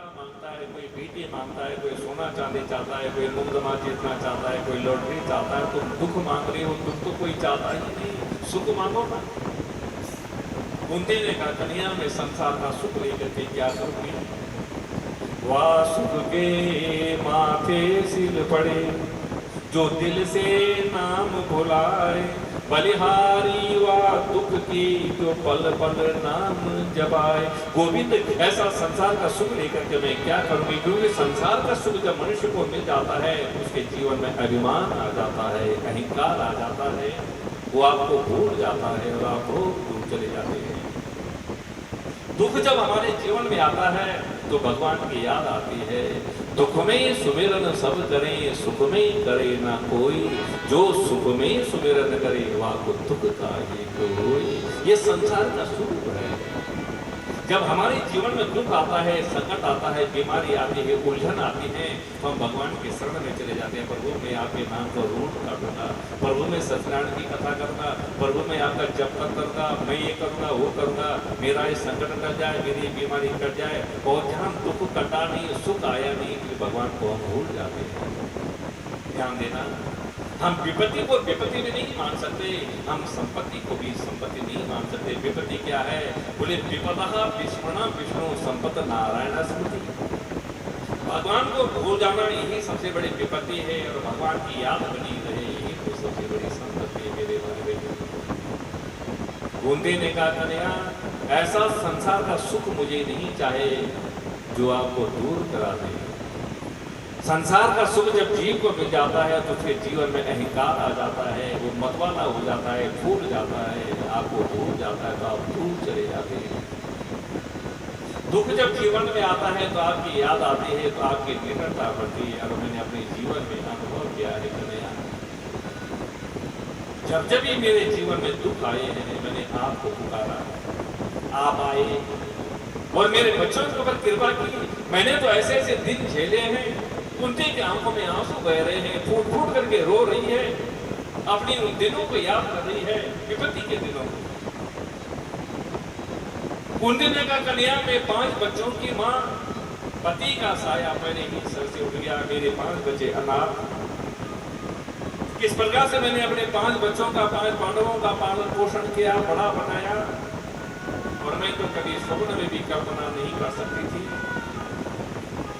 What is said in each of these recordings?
बेटा मांगता है, कोई बेटी मांगता है, कोई सोना चांदी चाहता है, कोई मुकदमा जीतना चाहता है, कोई लॉटरी चाहता है। तुम दुख मांग रही हो, दुख तो कोई चाहता ही नहीं, सुख मांगो ना। कुंती ने कहा, कन्या में संसार का सुख लेकर के क्या करूंगी? वाह सुख के माथे सिल पड़े, जो दिल से नाम भुलाए, बलिहारी वा दुख की जो पल पल नाम जबाए। गोविंद, ऐसा संसार का सुख लेकर के मैं क्या करूंगी? क्योंकि संसार का सुख जब मनुष्य को मिल जाता है, उसके जीवन में अभिमान आ जाता है, अहंकार आ जाता है, वो आपको भूल जाता है और आप रोग दूर चले जाते हैं। दुख जब हमारे जीवन में आता है तो भगवान की याद आती है। दुख में सुमिरन सब करें, सुख में करे ना कोई, जो सुख में सुमिरन करे वाको दुख का ही कोई। ये संसार का स्वरूप है। जब हमारे जीवन में दुख आता है, संकट आता है, बीमारी आती है, उलझन आती है, तो हम भगवान के शरण में चले जाते हैं। प्रभु मैं आपके नाम को रूढ़ कर दूंगा, प्रभु मैं सत्यनारायण की कथा करूंगा, प्रभु मैं आपका जप करूंगा, मैं ये करूंगा, वो करूंगा, मेरा ये संकट कट जाए, मेरी बीमारी कट जाए। और जहाँ दुख कटा नहीं, सुख आया नहीं, तो भगवान को हम भूल जाते हैं। ध्यान देना, हम विपत्ति को विपत्ति में नहीं मान सकते, हम संपत्ति को भी संपत्ति नहीं मान सकते। विपत्ति क्या है? बोले विपदः विस्मरणं विष्णु संपत नारायण स्मृति। भगवान को भूल जाना यही सबसे बड़ी विपत्ति है, और भगवान की याद बनी रहे यही तो सबसे बड़ी संपत्ति है। मेरे भाई कुंती ने कहा, कन्या ऐसा संसार का सुख मुझे नहीं चाहे जो आपको दूर करा दे। संसार का सुख जब जीव को मिल जाता है तो फिर जीवन में अहंकार आ जाता है, वो मतवाला हो जाता है, फूल जाता है, आपको भूल जाता है तो आप दूर चले जाते हैं। दुख जब जीवन में आता है तो आपकी याद आती है, तो आपकी निकटता बढ़ती है। और मैंने अपने जीवन में अनुभव किया है कन्या, जब जब भी मेरे जीवन में दुख आए हैं, मैंने आपको पुकारा, आप आए और मेरे बच्चों के ऊपर कृपा की। मैंने तो ऐसे ऐसे दिन झेले हैं, कुंती की आंखों में आंसू बह रहे हैं, फूट फूट करके रो रही है, अपनी उन दिनों को याद कर रही है, विपत्ति के दिनों को। कुंती ने कहा, कन्या में 5 बच्चों की माँ, पति का साया मेरे ही सर से उठ गया, मेरे 5 बच्चे अनाथ। किस प्रकार से मैंने अपने 5 बच्चों का, 5 पांडवों का पालन पोषण किया, बड़ा बनाया, और मैं तो कभी स्वप्न में भी कल्पना नहीं कर सकती थी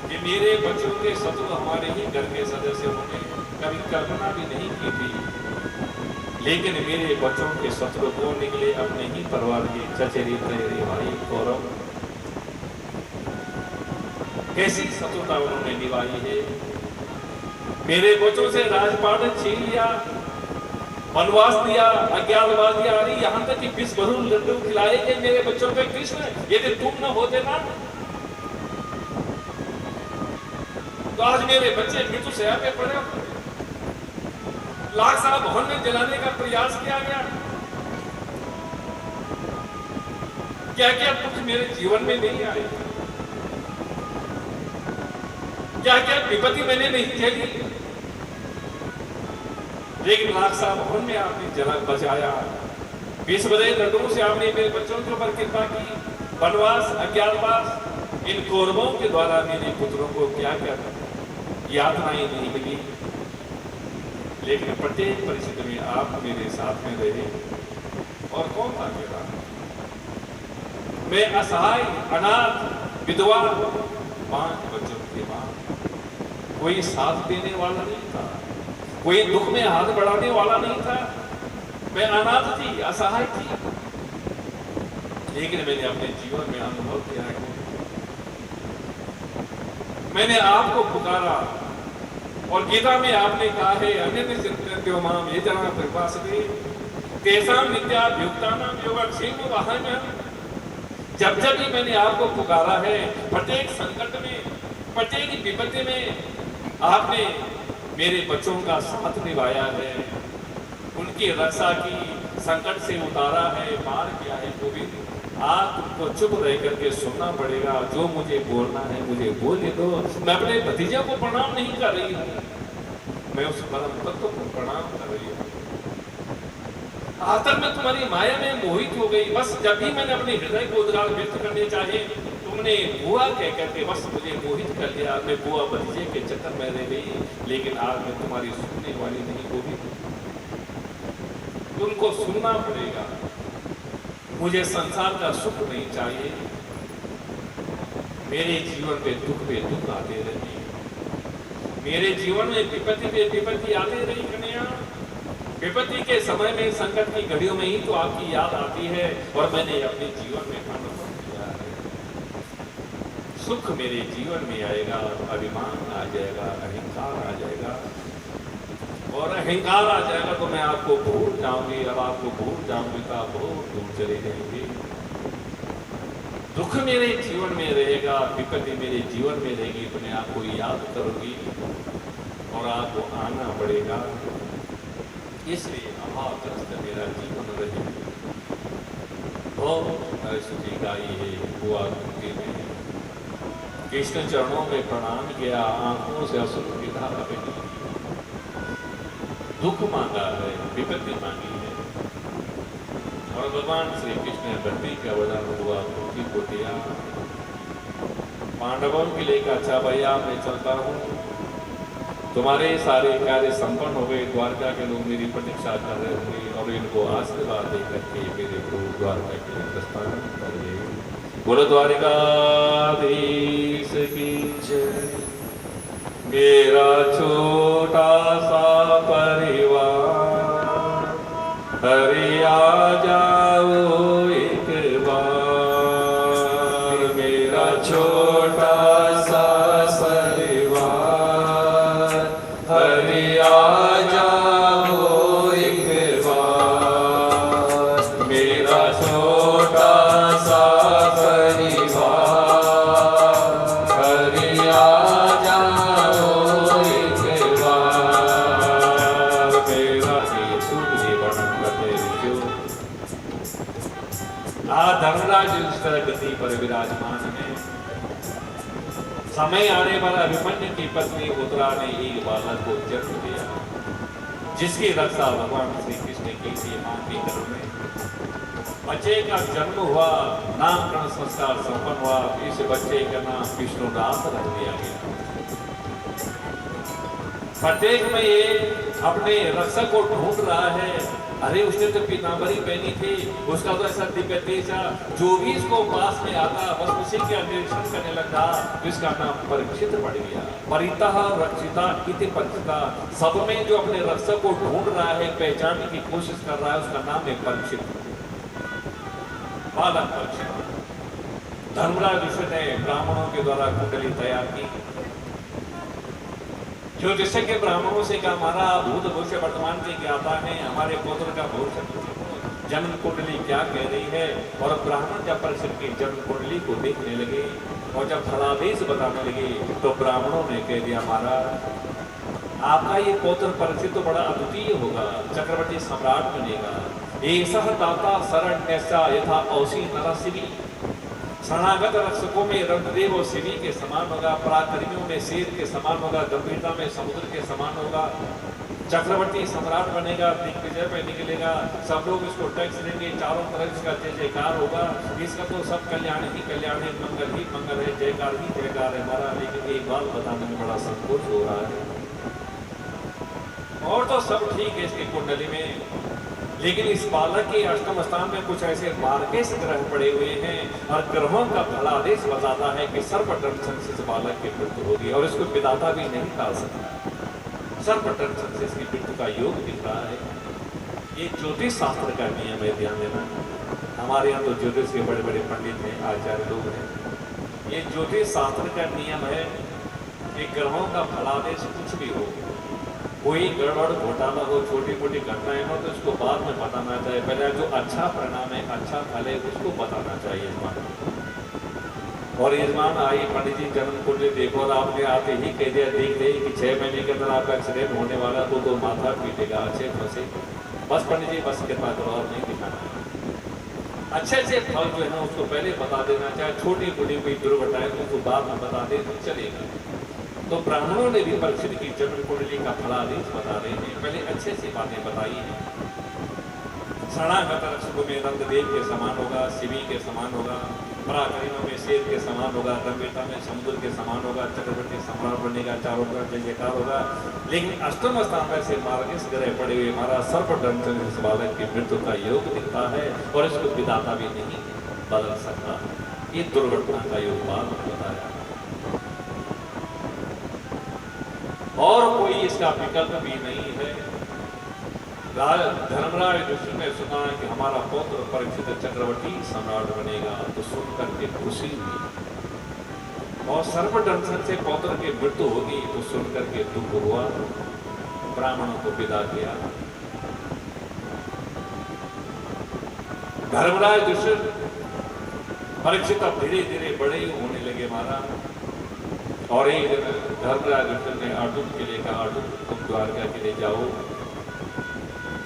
कि मेरे बच्चों के शत्रु हमारे ही घर के सदस्य होंगे। कभी कल्पना भी नहीं की थी, लेकिन मेरे बच्चों के शत्रु को निकले अपने ही परिवार के चचेरे तेरे भाई कौरव। कैसी शत्रुता उन्होंने निभाई है। मेरे बच्चों से राजपाट छीन लिया, वनवास दिया, अज्ञातवास दिया, यहाँ तक कि विष भरू लड्डू खिलाए गए मेरे बच्चों पे कृष्ण। यदि तुम न होते ना तो आज मेरे बच्चे मृत्यु शैया पे पड़े होते। लाख साल भवन में जलाने का प्रयास किया गया। क्या क्या दुख मेरे जीवन में नहीं आए, क्या क्या विपत्ति मैंने नहीं झेली, लेकिन लाख साल भवन में आपने जला बचाया। 20 बड़े लड्डुओं से आपने मेरे बच्चों के ऊपर कृपा की। वनवास, अज्ञातवास, इन कौरवों के द्वारा मेरे पुत्रों को क्या क्या यातनाएं नहीं मिली, लेकिन प्रत्येक परिस्थिति में आप मेरे साथ में रहे। और कौन था मेरा? मैं असहाय, अनाथ, विधवा, 5 बच्चों की मां, कोई साथ देने वाला नहीं था, कोई दुख में हाथ बढ़ाने वाला नहीं था। मैं अनाथ थी, असहाय थी, लेकिन मैंने अपने जीवन में अनुभव किया है, मैंने आपको पुकारा। और गीता में आपने कहा है, अन्य चिंत्यो माम ये जना कृपासते तेषां नित्याभियुक्तानां योगक्षेम वहाम्यहम्। जब जब भी मैंने आपको पुकारा है, प्रत्येक संकट में, प्रत्येक विपत्ति में आपने मेरे बच्चों का साथ निभाया है, उनकी रक्षा की, संकट से उतारा है, पार किया है। गोविंद, आप तुमको चुप रह करके सुनना पड़ेगा, जो मुझे बोलना है मुझे बोलने दो। मैं अपने भतीजे को प्रणाम नहीं कर रही हूँ, मैं उस परम तत्व को प्रणाम कर रही हूँ। आज तक मैं तुम्हारी माया में मोहित हो गई। बस जब भी मैंने अपने हृदय को उद्गार व्यक्त करने चाहे, तुमने बुआ कह करके बस मुझे मोहित कर लिया, मैं बुआ भतीजे के चक्कर में रह गई, लेकिन आज मैं तुम्हारी सुनने वाली नहीं होगी। तुमको सुनना पड़ेगा। मुझे संसार का सुख नहीं चाहिए, मेरे जीवन पे दुख आते रहे, मेरे जीवन में विपत्ति पे विपत्ति आते रही कन्या। विपत्ति के समय में, संकट की घड़ियों में ही तो आपकी याद आती है, और मैंने अपने जीवन में अनुभव किया है। सुख मेरे जीवन में आएगा, अभिमान आ जाएगा, अहंकार आ जाएगा, और अहंकार आ जाएगा तो मैं आपको भूल जाऊंगी। अब आपको भूल जाऊंगी तो आप बहुत दूर चले जाएंगे। दुख मेरे जीवन में रहेगा, विपत्ति मेरे जीवन में रहेगी, तो मैं आपको याद करूंगी और आपको आना पड़ेगा। इसलिए अभावग्रस्त मेरा जीवन रहे। जी गाई है बुआ कुंती में, कृष्ण चरणों में प्रणाम किया, आंखों से अश्रु की धारा बही। दुख मांगा है, विपत्ति मांगी है, और भगवान श्री कृष्ण ने धरती का वरदान हुआ, कुंती को दिया। पांडवों के लिए कहा, अच्छा भैया मैं चलता हूँ, तुम्हारे सारे कार्य संपन्न हो गए, द्वारका के लोग मेरी प्रतीक्षा कर रहे होंगे, और इनको आशीर्वाद दे करके मेरे को द्वारका के लिए प्रस्थान करिए। बोलो द्वारकाधीश की जय। मेरा छोटा सा परिवार, हरि आ जाओ एक बार। मेरा छोटा सा परिवार, हरि आ जाओ एक बार। मेरा छोटा सा परिवार, हरि आ जाओ एक बार। मेरा धर्मराज इस तरह गति पर विराजमान है। समय आने पर अभिमन्यु की पत्नी उत्तरा ने एक बालक को जन्म दिया, जिसकी रक्षा भगवान श्री कृष्ण की थी मां के गर्भ में। बच्चे का जन्म हुआ, नामकरण संस्कार संपन्न हुआ, इस बच्चे का नाम विष्णुदास रख दिया गया। प्रत्येक में ये अपने रक्षक को ढूंढ रहा है। अरे उसने तो पीतांबरी पहनी थी, उसका तो ऐसा दिव्य तेज था, जो भी इसको पास में आता बस उसी के अन्वेषण करने लगा। इसका नाम परीक्षित पड़ गया। परितः रक्षिता इति परिचिता, सब में जो अपने रक्षक को ढूंढ रहा है, पहचानने की कोशिश कर रहा है, उसका नाम है परीक्षित, बालक परीक्षित। धर्मराज ऋषि ने ब्राह्मणों के द्वारा कुंडली तैयार की। ज्योतिषी के ब्राह्मणों से कहा, हमारा भूत भविष्य वर्तमान के ज्ञाता है, हमारे पुत्र का भविष्य जन्म कुंडली क्या कह रही है। और ब्राह्मण जब परीक्षित की जन्म कुंडली को देखने लगे और जब फलादेश बताने लगे, तो ब्राह्मणों ने कह दिया, महाराज आपका ये पुत्र परीक्षित तो बड़ा अद्वितीय होगा, चक्रवर्ती सम्राट बनेगा। एषः दाता शरण्यस्य यथा औसी नरसिवी, शरणागत रक्षकों में रणदेव और शिवी के समान होगा, पराक्रमियों में शेर के समान होगा, गंभीरता में समुद्र के समान होगा। चक्रवर्ती सम्राट बनेगा, दिग्विजय पे निकलेगा, सब लोग इसको टैक्स देंगे, चारों तरफ इसका जय जयकार होगा। इसका तो सब कल्याण ही कल्याण है, मंगल ही मंगल है, जयकार ही जयकार है हमारा। लेकिन एक बात बताने में बड़ा संकोच हो रहा है। और तो सब ठीक है इसकी कुंडली में, लेकिन इस बालक के अष्टम स्थान में कुछ ऐसे मार्गेश ग्रह पड़े हुए हैं, और ग्रहों का फलादेश बताता है कि सर्पदंशन से इस बालक की मृत्यु होगी, और इसको विधाता भी नहीं टाल सकता। सर्पदंशन से इसकी मृत्यु का योग दिख रहा है। ये ज्योतिष शास्त्र का नियम है, ध्यान देना। हमारे यहाँ तो ज्योतिष के बड़े बड़े पंडित हैं, आचार्य लोग हैं। ये ज्योतिष शास्त्र का नियम है कि ग्रहों का फलादेश कुछ भी हो, कोई गड़बड़ घोटाला हो, छोटी मोटी घटनाएं हो, तो इसको बाद में बताना चाहिए। पहले जो अच्छा परिणाम है, अच्छा फल है, उसको बताना चाहिए यजमान। और यजमान आई पंडित जी जन्म कुंडली देखो, और आपने आते ही कह दिया, देख रहे कि 6 महीने के अंदर आपका एक्सीडेंट होने वाला, तो माथा पीटेगा अच्छे फंसे। बस पंडित जी बस कृपा करो, और नहीं दिखाना। अच्छे अच्छे फल जो है ना उसको पहले बता देना चाहिए। छोटी मोटी कोई दुर्घटनाएं उसको बाद में बता दे तो चलेगा। तो ब्राह्मणों ने भी परीक्षित की जन्म कुंडली का फलादेश बता रहे हैं, पहले अच्छे से बातें बताई हैं। शरणागत रक्षक में नंददेव के समान होगा, शिवी के समान होगा, पराक्रमियों में शेर के समान होगा, गंभीरता में समुद्र के समान होगा, चक्रवर्ती सम्राट बनेगा, चारों तरफ जय जयकार होगा। लेकिन अष्टम स्थान में से मार्गेश ग्रह पड़े हुए महाराज सर्पदंशन इस बालक की मृत्यु का योग दिखता है और इसको विधाता भी नहीं बदल सकता। ये दुर्घटना का योग बाद बताया और कोई इसका विकल्प भी नहीं है। धर्मराज युधिष्ठिर ने सुना कि हमारा पौत्र परीक्षित चक्रवर्ती सम्राट बनेगा, तो सुनकर के खुशी हुई और सर्पदंशन से पौत्र की मृत्यु होगी तो सुनकर के दुख हुआ, ब्राह्मणों को विदा किया। धर्मराज युधिष्ठिर परीक्षित अब धीरे धीरे बड़े होने लगे महाराज। और एक दिन धर्मराज युधिष्ठिर ने अर्जुन के लिए कहा, अर्जुन तुम द्वारका के लिए जाओ,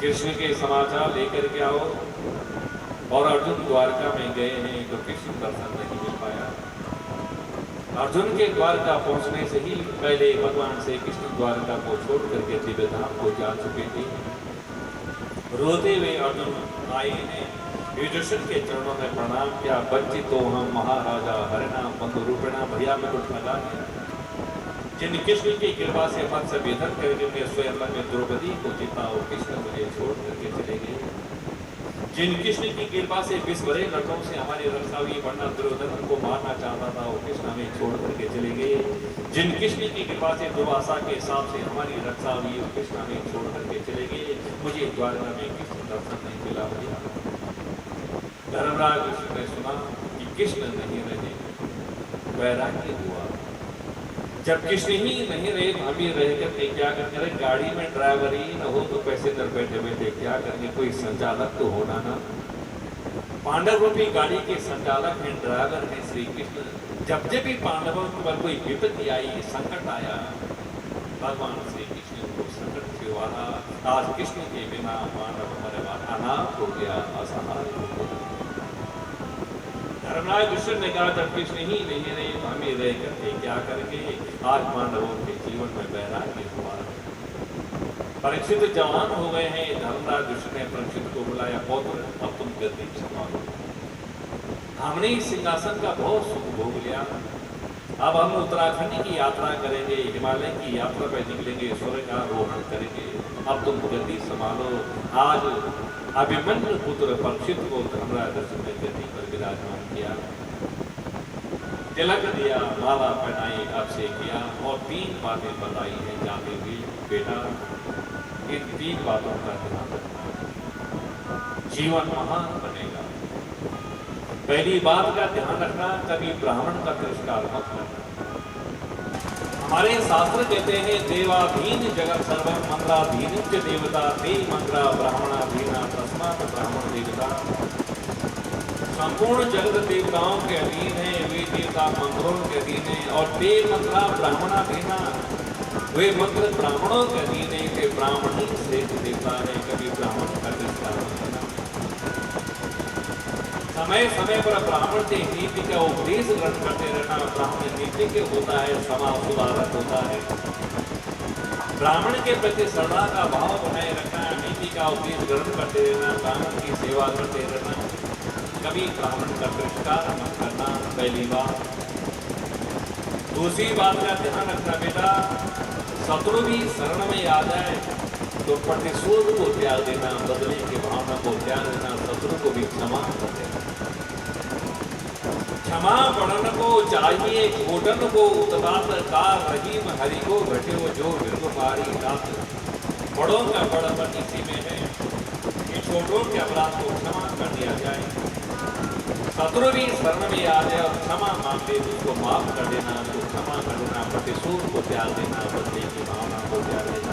कृष्ण के समाचार लेकर के आओ। और अर्जुन द्वारका में गए हैं तो कृष्ण दर्शन नहीं मिल पाया। अर्जुन के द्वारका पहुंचने से ही पहले भगवान से कृष्ण द्वारका को छोड़ करके दिव्य धाम को जा चुके थे। रोते हुए अर्जुन आए हैं, युधिष्ठिर के चरणों में प्रणाम किया। वंचित तो हम महाराजा हरिनाम बंधु रूपेणा, भैया में कुछ लगा दिया। जिन कृष्ण की कृपा से मत्स्य भेदन करके मैं स्वयं में द्रौपदी को जीता और कृष्ण मुझे छोड़ करके चले गए। जिन कृष्ण की कृपा से विश्वरे लड़कों से हमारी रक्षा हुई, वरना दुर्योधन को मारना चाहता था वो कृष्ण हमें छोड़ करके चले गए। जिन कृष्ण की कृपा से दुर्वासा के हिसाब से हमारी रक्षा हुई वो कृष्ण हमें छोड़ करके चले गए। मुझे द्वारका में कृष्ण दर्शन नहीं मिला। धर्मराज युधिष्ठिर ने सुना कि कृष्ण नहीं रहे, वैराग्य हुआ। जब कृष्ण ही नहीं रहे हम ही रह करके क्या करते, गाड़ी में ड्राइवर ही न हो तो पैसेंजर बैठे बैठे क्या करने, कोई संचालक तो होना ना। पांडव रूपी गाड़ी के संचालक हैं, ड्राइवर हैं श्री कृष्ण। जब जब भी पांडवों पर कोई विपत्ति आई, संकट आया, भगवान श्री कृष्ण को संकट से वाला। आज कृष्ण के बिना पांडव हमारे अनाथ हो गया, असहाय हो गया। धर्मराज युधिष्ठिर ने कहा जब कृष्ण ही नहीं रहे तो हम ही रह करके क्या करेंगे। आज पांडवों के जीवन में वैराग्य हुआ। परीक्षित जवान हो गए हैं। धर्मराज युधिष्ठिर ने परीक्षित को बुलाया, पौत्र अब तुम गद्दी संभालो। हमने इस सिंहासन का बहुत सुख भोग लिया, अब हम उत्तराखंड की यात्रा करेंगे, हिमालय की यात्रा पर निकलेंगे, स्वर्ग का आरोहण करेंगे। अब तुम गद्दी संभालो। आज अभिमन्यु पुत्र परीक्षित को धर्मराज युधिष्ठिर ने गद्दी पर विराजमान किया, तिलक दिया, माला पहनाई, अभिषेक किया और 3 बातें बताई हैं जाते हुए, बेटा इन 3 बातों का ध्यान रखना, जीवन महान बनेगा। पहली बात का ध्यान रखना, कभी ब्राह्मण का तिरस्कार मत करना। हमारे शास्त्र कहते हैं देवाधीन जगत सर्वम मंत्राधीन च देवता, ते मंत्रा ब्राह्मणाधीना तस्मात् ब्राह्मण देवता। संपूर्ण जगत देवताओं के अधीन है, वे देवता मंत्रों के अधीन है। और ते मंत्रा ब्राह्मणाधीना, वे मंत्र ब्राह्मणों के अधीन है कि ब्राह्मण ही श्रेष्ठ देवता है। कभी ब्राह्मण का तिरस्कार मत करना। समय समय पर ब्राह्मण से नीति का उपदेश ग्रहण करते रहना। ब्राह्मण नीति के होता है, समाज सुधारक होता है। ब्राह्मण के प्रति श्रद्धा का भाव बनाए रखना, नीति का उपदेश ग्रहण करते रहना, ब्राह्मण की सेवा करते रहना। कभी ब्राह्मण का तिरस्कार मत करना, पहली बात। दूसरी बात का ध्यान रखना बेटा, शत्रु भी शरण में आ जाए तो प्रतिशोध को त्याग देना, बदले की भावना को त्याग देना, शत्रु को भी क्षमा कर देना। क्षमा पढ़न को चाहिए घोटन को, उत्पात कार रहीम हरि को घटे वो जो विरुमारी रात। बड़ों का बड़पन इसी में है कि छोटों के अपराध को क्षमा कर दिया जाए। शत्रु भी शरण में आ जाए और क्षमा मांग ले, उसको माफ कर देना, उसको क्षमा कर देना, प्रतिशोध को त्याग देना, बदले की भावना को त्याग देना।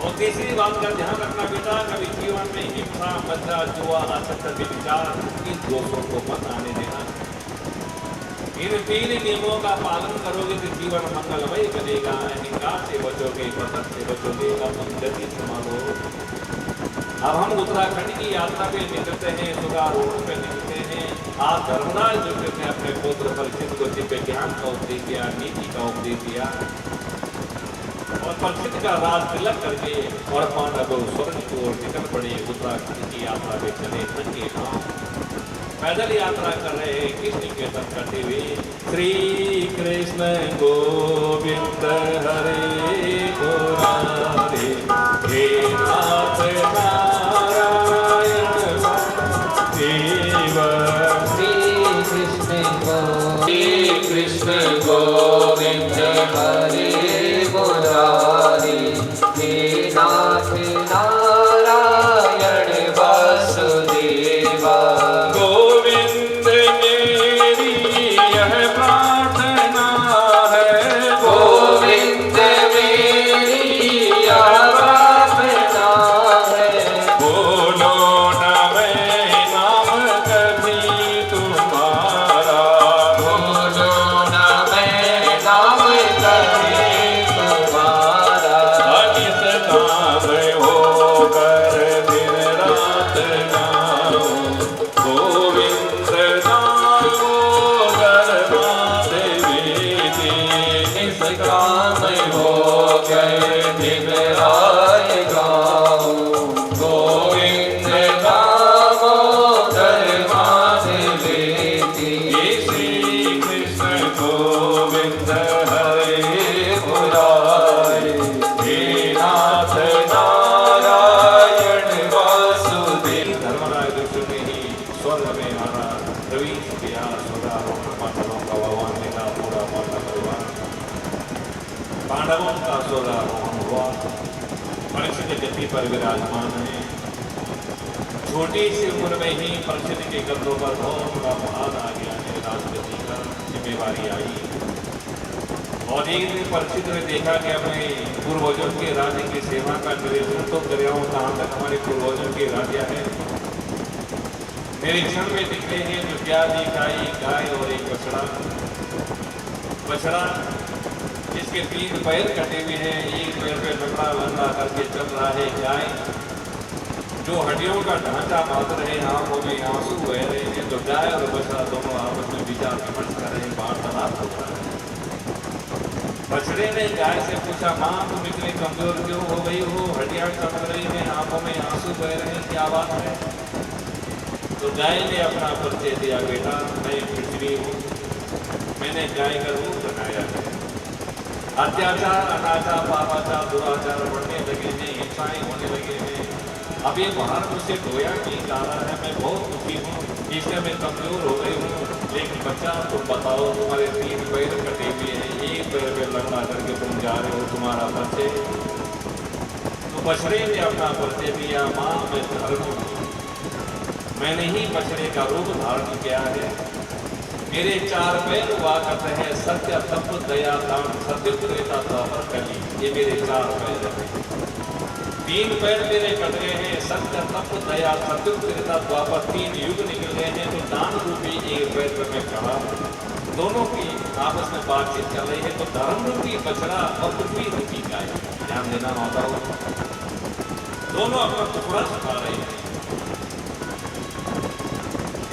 और तीसरी बात का ध्यान रखना बेटा, कभी जीवन में हिंसा, मज्जा, जुआ, असत्य, विचार, इन दोषों को मत आने देना। इन 3 नियमों का पालन करोगे तो जीवन मंगलमय बनेगा। अहंकार से बचोगे, पतन से बचोगे, अब हम गति संभालो। अब हम उत्तराखंड की यात्रा पे निकलते हैं, सुगारोहण पे निकलते हैं। आज धर्मराज युधिष्ठिर ने अपने पुत्र परीक्षित को दिव्य ज्ञान का उपदेश दिया, नीति का उपदेश दिया। और परीक्षित का राज तिलक करके और पांडव स्वर्ण की ओर निकल पड़े। उत्तराखंड की यात्रा में चले नंगे पांव, पैदल यात्रा कर रहे हैं कृष्ण कीर्तन करते हुए। श्री कृष्ण गोविंद हरे मुरारे, हे नाथ नारायण देव। श्री कृष्ण गोविंद हरे मुरारी, हे नाथ नारायण वासुदेवा। गोविंद मेरी यह प्रार्थना है, गोविंद मेरी यह प्रार्थना है, बोलो न मैं नाम कभी तुम्हारा, बोलो न मैं नाम कभी तुम्हारा। अनित काम होकर दिन रात गाऊं, गोविंद नाम होकर माधवी दी। निष्काम हो गए दिन रात गाऊं, गोविंद दामोदर माधवी दी। श्री कृष्ण गोविंद हरे मुरारी, हे नाथ नारायण वासुदेव। धर्मराज दुष्ट ने ही स्वर्ग में आना प्रवेश किया। स्वरारोहण पांडवों का भगवान ने कहा पूरा पांडव परिवार, पांडवों का स्वरारोहण हुआ। परीक्षित गति पर विराजमान है। छोटी सी उम्र में ही परीक्षित के कंधों पर बहुत बड़ा भार आ गया है। राजगति का जिम्मेवारी आई और एक दिन परीक्षित ने देखा कि मैं पूर्वजों के राज्य की सेवा का निरीक्षण तो कर रहा हूँ, कहाँ तक हमारे पूर्वजों के राज्य है। निरीक्षण में दिख रहे हैं जो क्या दिखाई, गाय और एक बछड़ा। बछड़ा जिसके 3 पैर कटे हुए हैं, एक पैर पे लंबा लंबा करके चल रहा है। गाय जो हड्डियों का ढांचा बांध रहे हैं, आंखों में आंसू बह रहे हैं। तो गाय और बछड़ा दोनों आपस में विचार विमर्श कर रहे हैं, वार्तालाप होता है। बछड़े ने गाय से पूछा, माँ तुम इतनी कमजोर क्यों हो गई हो, हड्डियां चमक रही हैं, आंखों में आंसू बह रहे हैं, क्या बात है। तो गाय ने अपना परिचय दिया, बेटा मैं पृथ्वी हूँ, मैंने गाय का रूप बनाया है। अत्याचार, अनाचार, पापाचार, दुराचार बढ़ने लगे हैं, हिंसाएं होने लगे हैं। अब ये बाहर मुझसे ढोया नहीं जा रहा है, मैं बहुत दुखी हूँ, इसलिए मैं कमजोर हो गई हूँ। लेकिन बच्चा तुम बताओ, तुम्हारे 3 पैर कटे हुए हैं, एक पैर पे लंबा करके तुम जा रहे हो, तुम्हारा परिचय। तो बछड़े ने अपना परिचय दिया, माँ मैं धर्म हूँ, मैंने ही बछड़े का रूप धारण किया है। मेरे 4 पैर हुआ करते हैं, सत्य तत्व दया दान सत्य त्रेता द्वापर कली, ये मेरे 4 पैर हैं। 3 पैर मेरे कट गए हैं, सत्य तत्व दया सत्य त्रेता द्वापर 3 युग निकल गए हैं। तो दान रूपी एक पैर पर मैं खड़ा हूँ, दोनों की आपस में बातचीत चल रही है। तो धर्म रूपी बछड़ा और पृथ्वी रूपी गाय, ध्यान देना होता हो, दोनों अपना टुकड़ा छुपा रहे हैं।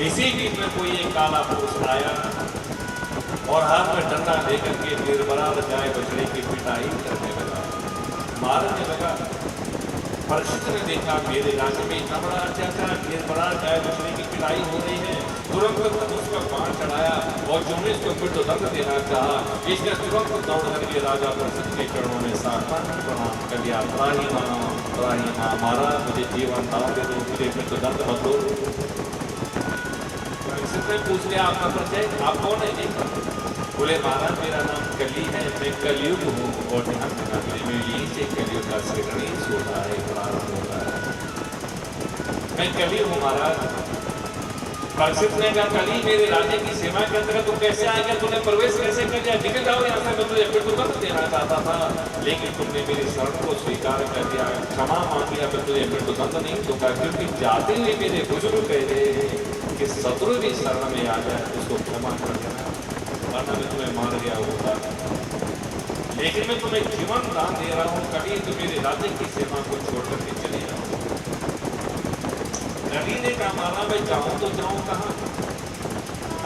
इसी बीच में कोई एक काला पुरुष आया और हाथ में डंडा लेकर के निर्बराध गाय बछड़े की पिटाई करने लगा, मारने लगा। परीक्षित ने देखा मेरे राज्य में इतना बड़ा अत्याचार, निर्बराध गाय बछड़े की पिटाई हो रही है। तुरंत उस पर बाण चढ़ाया और जो इसको मृत्युदंड देना चाहा, इसने तुरंत दौड़ करके राजा परीक्षित के चरणों में साष्टांग प्रणाम कर दिया। त्राही माँ मारा, मुझे जीवन दान दे दो, मुझे मृत्युदंड मत दो। ने पूछ लिया आपका परिचय, आप कौन है? बोले महाराज मेरा नाम कली है, मैं कलयुग हूँ। और ध्यान देना में यहीं से कलयुग का श्रेणी होता है, प्रारंभ होता है। मैं कली हूँ महाराज। परीक्षित ने कहा, कली मेरे राज्य की सेवा के अंतर्गत तू कैसे आएगा, तूने प्रवेश कैसे कर दिया, निकल जाओ यहाँ से, मैं तुझे मृत्युदंड देना चाहता था, लेकिन तुमने मेरी शरण को स्वीकार कर दिया, क्षमा मांग लिया, मैं तुझे मृत्युदंड नहीं दूंगा। क्योंकि जाते हुए मेरे बुजुर्ग कहते कि शत्रु भी शरण में आ जाए उसको क्षमा कर देना, वरना मैं तुम्हें मार गया होता। लेकिन मैं तुम्हें जीवन दान दे रहा हूँ, कभी तुम मेरे राज्य की सेवा को छोड़कर के चले जाओ। कभी ने कहा, मारा मैं जाऊँ तो जाऊँ कहाँ,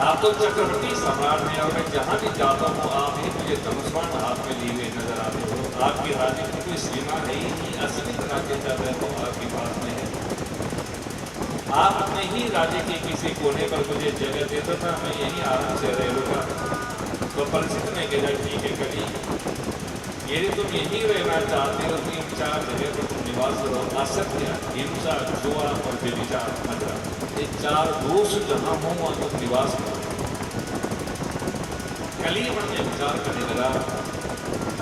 आप तो चक्रवर्ती सम्राट हैं और मैं जहाँ भी जाता हूँ आप ही मुझे धनुष्बाण हाथ में लिए हुए नजर आते हो। आपकी यहाँ है ही नहीं, असली राज्य चल रहे तो आपके पास में है। आप अपने ही राज्य के किसी कोने पर मुझे जगह देता था, मैं यहीं आराम से रह लूँगा। तो परिचित ने कहा ठीक है कभी यदि तुम यहीं रहना चाहते हो, 3-4 जगह पर तुम निवास करो। असत्य, हिंसा, जुआ और व्यभिचार, मदिरा, ये 4 दोष जहाँ हो वहाँ तुम निवास करो। कली मन में विचार करने लगा,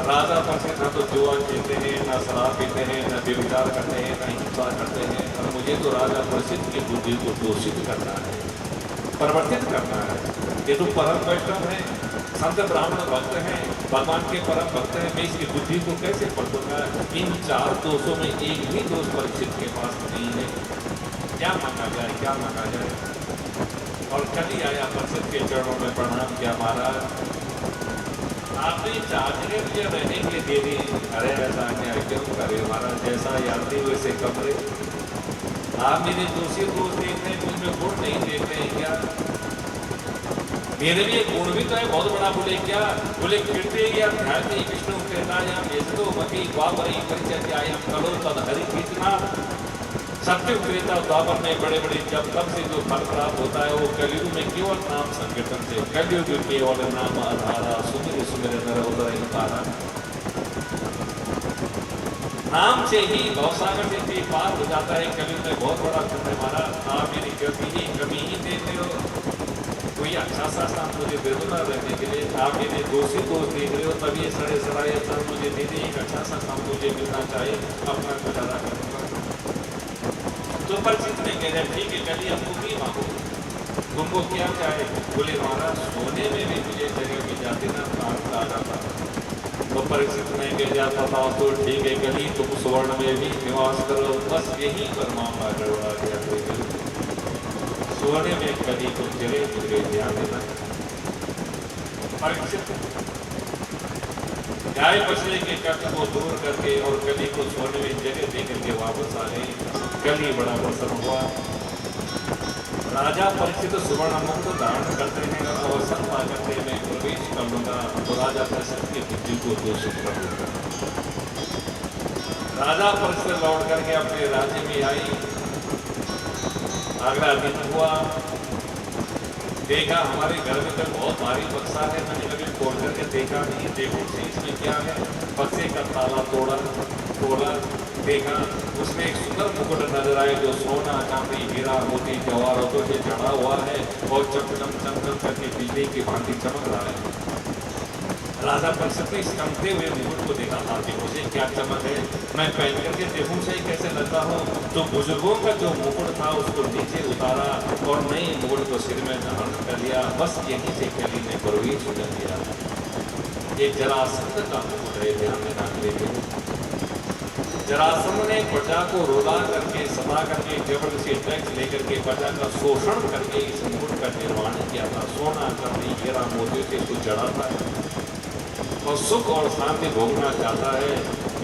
राजा परिचित न तो जुआ खेलते हैं, न शराब पीते हैं, न व्यभिचार करते हैं, न हिंसा करते हैं, और मुझे तो राजा परिचित की बुद्धि को दूषित करना है, परिवर्तित करना है। ये तो परम वैष्णव है, संत ब्राह्मण भक्त हैं, भगवान के परम भक्त हैं, मैं इसकी बुद्धि को कैसे पढ़ूंगा? इन 4 दोषों में एक भी दोष परिचित के पास नहीं है। क्या मांगा जाए, क्या मांगा जाए? और कल ही आया परिचित के चरणों में प्रणाम किया, महाराज आपने 4 जगह मुझे रहने के लिए दे दी। अरे ऐसा अन्याय क्यों करे महाराज, जैसा यात्री वैसे कमरे। आप मेरे दोषी दोष देखते हैं, मुझमें गुण नहीं देखते हैं क्या? मेरे लिए गुण भी तो है बहुत बड़ा। बोले क्या? बोले कीर्ति या ध्याति विष्णु कृतायाम यजतो मति द्वापरी परिचर्यायाम कलो तद हरि कीर्तना। सत्य त्रेता द्वापर में बड़े बड़े जब तब से जो फल प्राप्त होता है वो कलयुग में केवल नाम संकीर्तन से, कलयुग केवल नाम आधारा, सुमिर सुमिर नर उदर तारा। नाम से ही भवसागर से पार हो जाता है। कलयुग में बहुत बड़ा पुण्य हमारा। आप मेरी कमी ही देते हो। कोई अच्छा सा स्थान मुझे दे दो ना रहने के लिए। आप मेरे दोषी दोष देख रहे हो, तभी ये सड़े सड़ाए स्थान मुझे दे दे। एक अच्छा सा स्थान मुझे मिलना चाहिए, अपना गुजारा करूँगा। तो परिचित ने कह रहे ठीक है कल अब तुम ही मांगो, तुमको क्या चाहे? बोले महाराज सोने में भी मुझे जगह मिल जाती ना, प्राण आ जाता। तो परिचित ने कह जाता था तो ठीक है कल तुम स्वर्ण में भी निवास करो। बस यही पर मामला गड़बड़ा गया। सोने में कली तुम चले मुझे ध्यान देना। परीक्षित गाय बछड़े के कष्ट को दूर करके और कली को सोने में जगह दे करके वापस आ गए। कली बड़ा प्रसन्न हुआ। राजा परीक्षित सुवर्ण मुक्त धारण करते हैं और अवसर पा करके मैं प्रवेश कर लूंगा तो राजा परीक्षित की बुद्धि को दूषित कर दूंगा। राजा परीक्षित लौट करके अपने राज्य में आई। अगला दिन हुआ, देखा हमारे घर में तो बहुत भारी बक्सा है। मैंने कभी खोल करके देखा नहीं। देखो से इसमें क्या है? बक्से का ताला तोड़ा, खोला, देखा उसमें एक सुंदर मुकुट नजर आए जो सोना चांदी हीरा मोती जवाहरातों से चढ़ा हुआ है और चमचम चमचम करके बिजली की भांति चमक रहा है। राजा परिषद ने इस चमकते हुए मुकुट को देखा था कि मुझे क्या चमक है, मैं पहन करके देखूं सही कैसे लगता हूँ। तो बुजुर्गों का जो मुकुट था उसको नीचे उतारा और नए मुकुट को सिर में धारण कर लिया। बस यहीं से कली ने प्रवेश कर दिया। ये जरासंध का मुकुट है, ध्यान देना मेरे। जरासंध ने प्रजा को रुला करके सता करके जबरदस्ती टैक्स लेकर के प्रजा का शोषण करके इस मुकुट का निर्माण किया था। सोना चांदी हीरा मोती से कुछ जड़ा था और सुख और शांति भोगना चाहता है।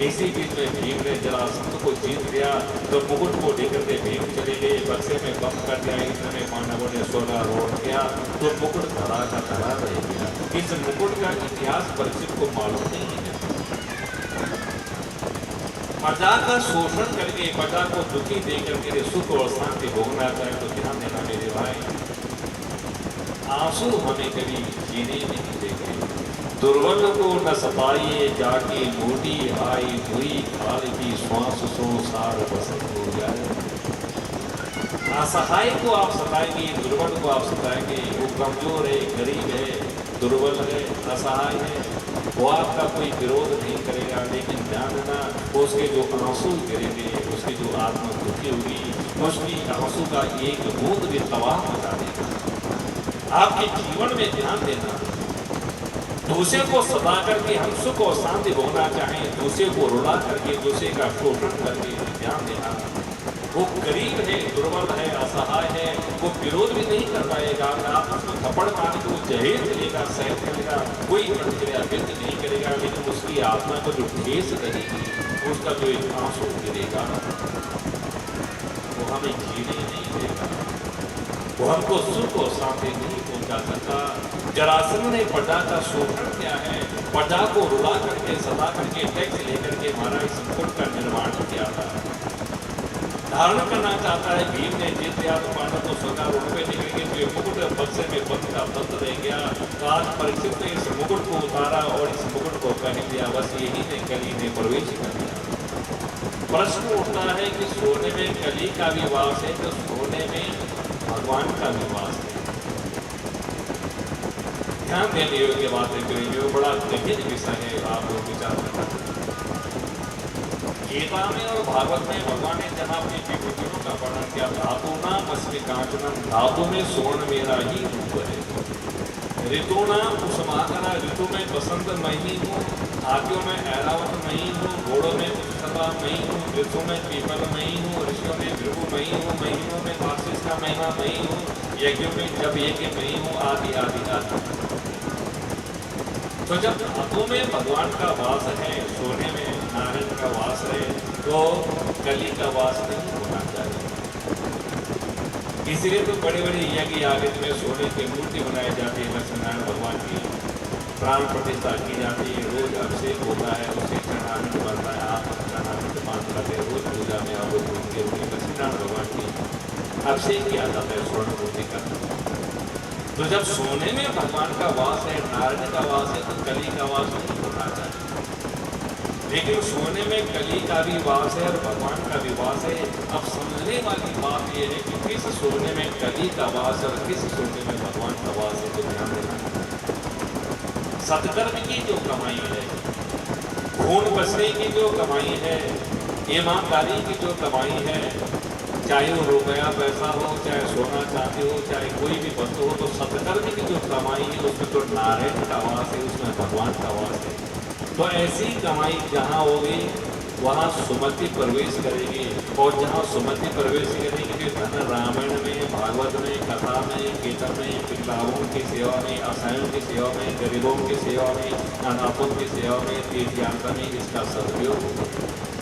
इसी बीच में भीम ने जरासंध को जीत लिया तो मुकुट को लेकर के भीम चले गए। बक्से में बंद कर दिया। इतने मानवों ने स्वर्गारोहण किया तो मुकुट धरा का धरा रह गया। इस मुकुट का इतिहास परिचित को मालूम नहीं है। प्रजा का शोषण करके प्रजा को दुखी देकर के सुख और शांति भोगना चाहे तो ध्यान देना मेरे भाई, आंसू हमें कभी जीने नहीं देंगे। दुर्बल को न सताइए जाके मोटी आई हुई खाल की श्वास सो सार बसंत हो जाए। असहाय को आप सताएंगे, दुर्बल को आप सताएंगे। वो कमजोर है, गरीब है, दुर्बल है, असहाय है, वो आपका कोई विरोध नहीं करेगा। लेकिन ध्यान देना उसके जो आंसू गिरेंगे, उसकी जो आत्मा दुखी होगी, उसकी आंसू का एक बूंद भी तबाह मचा देगा। आपके जीवन में ध्यान देना, दूसरे को सता करके हम सुख और शांति भोगना चाहें, दूसरे को रुला करके दूसरे का शोषण करके ध्यान देना। वो गरीब है, दुर्बल है, असहाय है, वो विरोध भी नहीं कर पाएगा। आप उसको थप्पड़ मारने को जहेज करेगा, सहन करेगा, कोई प्रतिक्रिया व्यक्त नहीं करेगा। लेकिन उसकी आत्मा को जो ठेस लगेगी, उसका जो एक आंसू गिरेगा, वो हमें जीने नहीं देगा, वो हमको सुख और शांति नहीं पहुंचा सकता। जरासंध ने प्रजा का शोषण किया है, प्रजा को रुला करके सता करके टैक्स लेकर के हमारा इस मुकुट का निर्माण किया था। धारण करना चाहता है भीम ने जीत लिया तो पांडव को स्वीकार रुपये निकल गए तो ये मुकुट बक्से में बंद का बंद रह गया। तो आज परीक्षित ने इस मुकुट को उतारा और इस मुकुट को पहन लिया। बस यही ने कली ने प्रवेश कर लिया। प्रश्न उठता है कि सोने में कली का भी वास है तो सोने में भगवान का भी वास है। ध्यान देने योग्य बातें करेंगे, वो बड़ा गंभीर विषय है, आप लोग विचार करना। गीता में और भागवत में भगवान ने जहाँ अपनी विभूतियों का वर्णन किया, धातु नाम अस्मि कांचनम, धातु में स्वर्ण मेरा ही रूप है। ऋतु नाम कुसुमाकरा, ऋतु में बसंत मही हूँ, हाथियों में ऐरावत मही हूँ, घोड़ों में पुष्पा मही हूँ, ऋतु में पीपल मही हूँ, ऋषियों में भृगु मही हूँ, महीनों में वार्षिक का महीना मही हूँ, यज्ञों में जब यज्ञ मही हूँ, आदि आदि आदि। तो जब धातु में भगवान का वास है, सोने में नारायण का वास है, तो कली का वास नहीं होना चाहिए। इसीलिए तो बड़े बड़े यज्ञ याग में सोने की मूर्ति बनाई जाती है, लक्ष्मीनारायण भगवान की प्राण प्रतिष्ठा की जाती है, रोज अभिषेक होता है, उसे चढ़ाने बनता है, आप चढ़ाने मान करते हैं, रोज पूजा में आप लोग लक्ष्मीनारायण भगवान की अभिषेक किया जाता है स्वर्ण मूर्ति का। तो जब सोने में भगवान का वास है, नारायण का वास है, तो कली का वास नहीं होना चाहिए। लेकिन सोने में कली का भी वास है और भगवान का भी वास है। अब समझने वाली बात यह है कि किस सोने में कली का वास है और किस सोने में भगवान का वास है, तो ध्यान देना। सत्कर्म की जो कमाई है, खून बचने की जो कमाई है, ईमानदारी की जो कमाई है, चाहे वो रुपया पैसा हो, चाहे सोना चांदी हो, चाहे कोई भी वस्तु हो, तो सत्कर्म की जो कमाई है उसमें तो नारायण का वास है, उसमें भगवान का वास है। तो ऐसी कमाई जहाँ होगी वहाँ सुमति प्रवेश करेगी, और जहाँ सुमति प्रवेश करेगी तो धन रामायण में, भागवत में, कथा में, कीर्तन में, विकलांगों की सेवा में, असहायों की सेवा में, गरीबों की सेवा में, अनाथों की सेवा में, तीर्थयात्रा में इसका सदुपयोग होगा,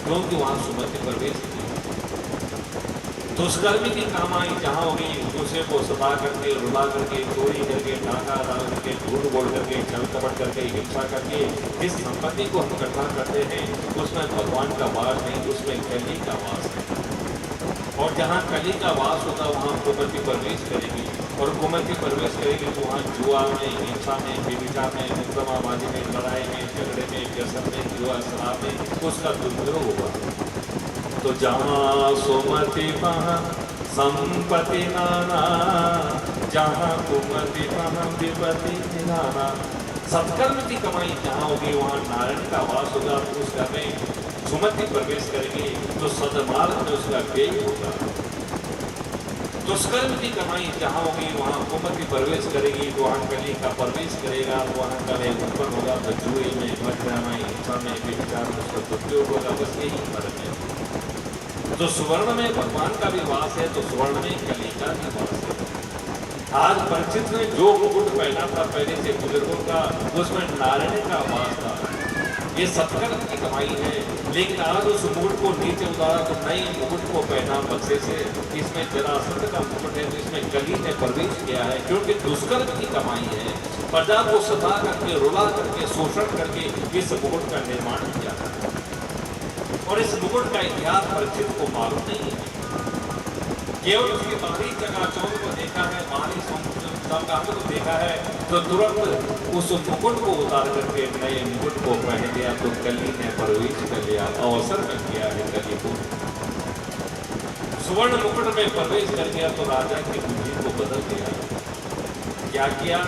क्योंकि वहाँ सुमति प्रवेश की। दुष्कर्मी की कमाई जहाँ होगी, दूसरे को सता करके, रुला करके, चोरी करके, डाका डाल करके, झूठ बोल करके, छल कपट करके, हिंसा करके जिस संपत्ति को हम इकट्ठा करते हैं उसमें भगवान का वास नहीं, उसमें कली का वास है। और जहाँ कली का वास होगा वहाँ कुमति प्रवेश करेगी, और कुमति प्रवेश करेगी तो वहाँ जुआ में, हिंसा में, व्यभिचार में, मुकदमाबाजी में, लड़ाई में, झगड़े में, व्यसन में, जुआ शराब में उसका दुरुपयोग होगा। तो जहाँ सुमति वहाँ संपत्ति नाना, जहाँ कुमति वहाँ विपत्ति नाना। सत्कर्म की कमाई जहाँ होगी वहाँ नारायण का वास होगा, तो उस घर में सुमति प्रवेश करेगी तो सदमार्ग में उसका व्यय होगा। दुष्कर्म की कमाई जहाँ होगी वहाँ कुमति प्रवेश करेगी, तो वहाँ कली का प्रवेश करेगा, तो वहाँ कलह उत्पन्न होगा, तो जुए में, मदिरा में, हिंसा में, व्यभिचार में उसका दुरुपयोग होगा। बस यही फर्क है। तो सुवर्ण में भगवान का भी वास है, तो सुवर्ण में कली का भी वास है। आज परीक्षित ने जो मुकुट पहना था पहले से बुजुर्गों का, उसमें नारायण का वास था। ये सत्कर्म की कमाई है, लेकिन आज उस मुकुट को नीचे उतारा तो नई मुकुट को पहना बक्से से। इसमें जरासंध का मुकुट है, तो इसमें कली ने प्रवेश किया है, क्योंकि दुष्कर्म की कमाई है। प्रजा को सता करके, रुला करके, शोषण करके इस मुकुट का निर्माण किया है। और इस मुकुट का इतिहास परीक्षित को मालूम नहीं है, केवल उसकी बाहरी चकाचौंध को देखा है, बाहरी समगामी को देखा है, तो तुरंत उस मुकुट को उतार करके नए मुकुट को पहन लिया। तो कली ने प्रवेश कर लिया, अवसर में किया है कली को। सुवर्ण मुकुट में प्रवेश कर गया तो राजा की बुद्धि को बदल दिया। क्या किया?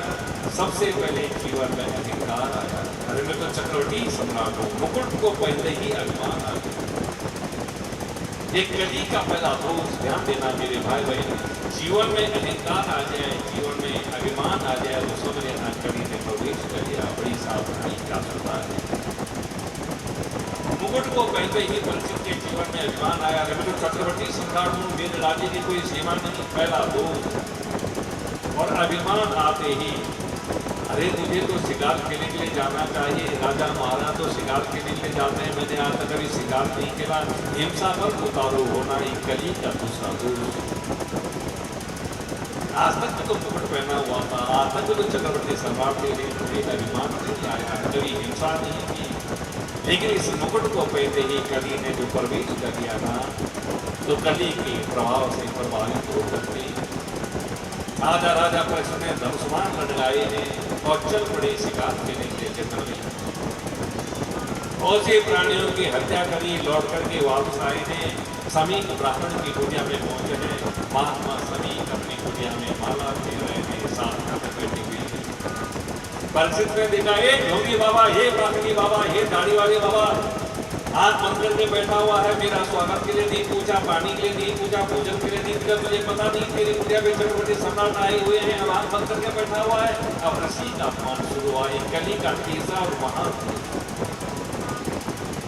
सबसे पहले जीवन में अहंकार आया। अरे मैं तो चक्रवर्ती सम्राट हूँ, मुकुट को पहले ही अभिमान आ गया। एक कली का पहला दोष, ध्यान देना मेरे भाई बहन, जीवन में अहंकार आ जाए, जीवन में अभिमान आ जाए, तो समझ लेना कली ने प्रवेश कर लिया। बड़ी सावधानी का सुधा है। मुकुट को पहले ही परीक्षित के जीवन में अभिमान आया। अगर मैं तो चक्रवर्ती सम्राट हूँ, मेरे राज्य की कोई सीमा नहीं, पहला दोष। और अभिमान आते ही, अरे मुझे तो शिकार खेलने के लिए जाना चाहिए, राजा महाराज तो शिकार खेलने के लिए जाते हैं, मैंने आज तक कभी शिकार नहीं खेला। हिंसा पर उतारू होना ही कली का दूसरा दोष। आज तक तो मुकुट पहना हुआ था, आज तक तो चक्रवर्ती सम्राट के लिए कोई अभिमान नहीं आया, कभी हिंसा नहीं की, लेकिन इस मुकुट को पहनते ही कली ने जो प्रवेश कर दिया था, तो कली के प्रभाव से प्रभावित होकर के राजा राजा परीक्षित ने धनुष्मान लड़ाए हैं और चल पड़े शिकार के लिए जंगल में। और से प्राणियों की हत्या करी, लौट करके वापस आए हैं, समीक ब्राह्मण की कुटिया में पहुंचे हैं। महात्मा समीक अपनी कुटिया में माला दे रहे हैं, साथ में बैठी हुई। परीक्षित ने देखा, ये ढोंगी बाबा, ये ब्राह्मणी बाबा, ये दाढ़ी वाले बाबा हाथ बंद करके बैठा हुआ है, मेरा स्वागत के लिए नहीं पूछा, पानी के लिए नहीं पूछा, भोजन के लिए नहीं पूछा, तुझे पता नहीं तेरी कुटिया में चक्रवर्ती सम्राट आए हुए हैं, अब हाथ बंद करके बैठा हुआ है। अब ऋषि का अपमान शुरू हुआ, कली का तीसरा और महान,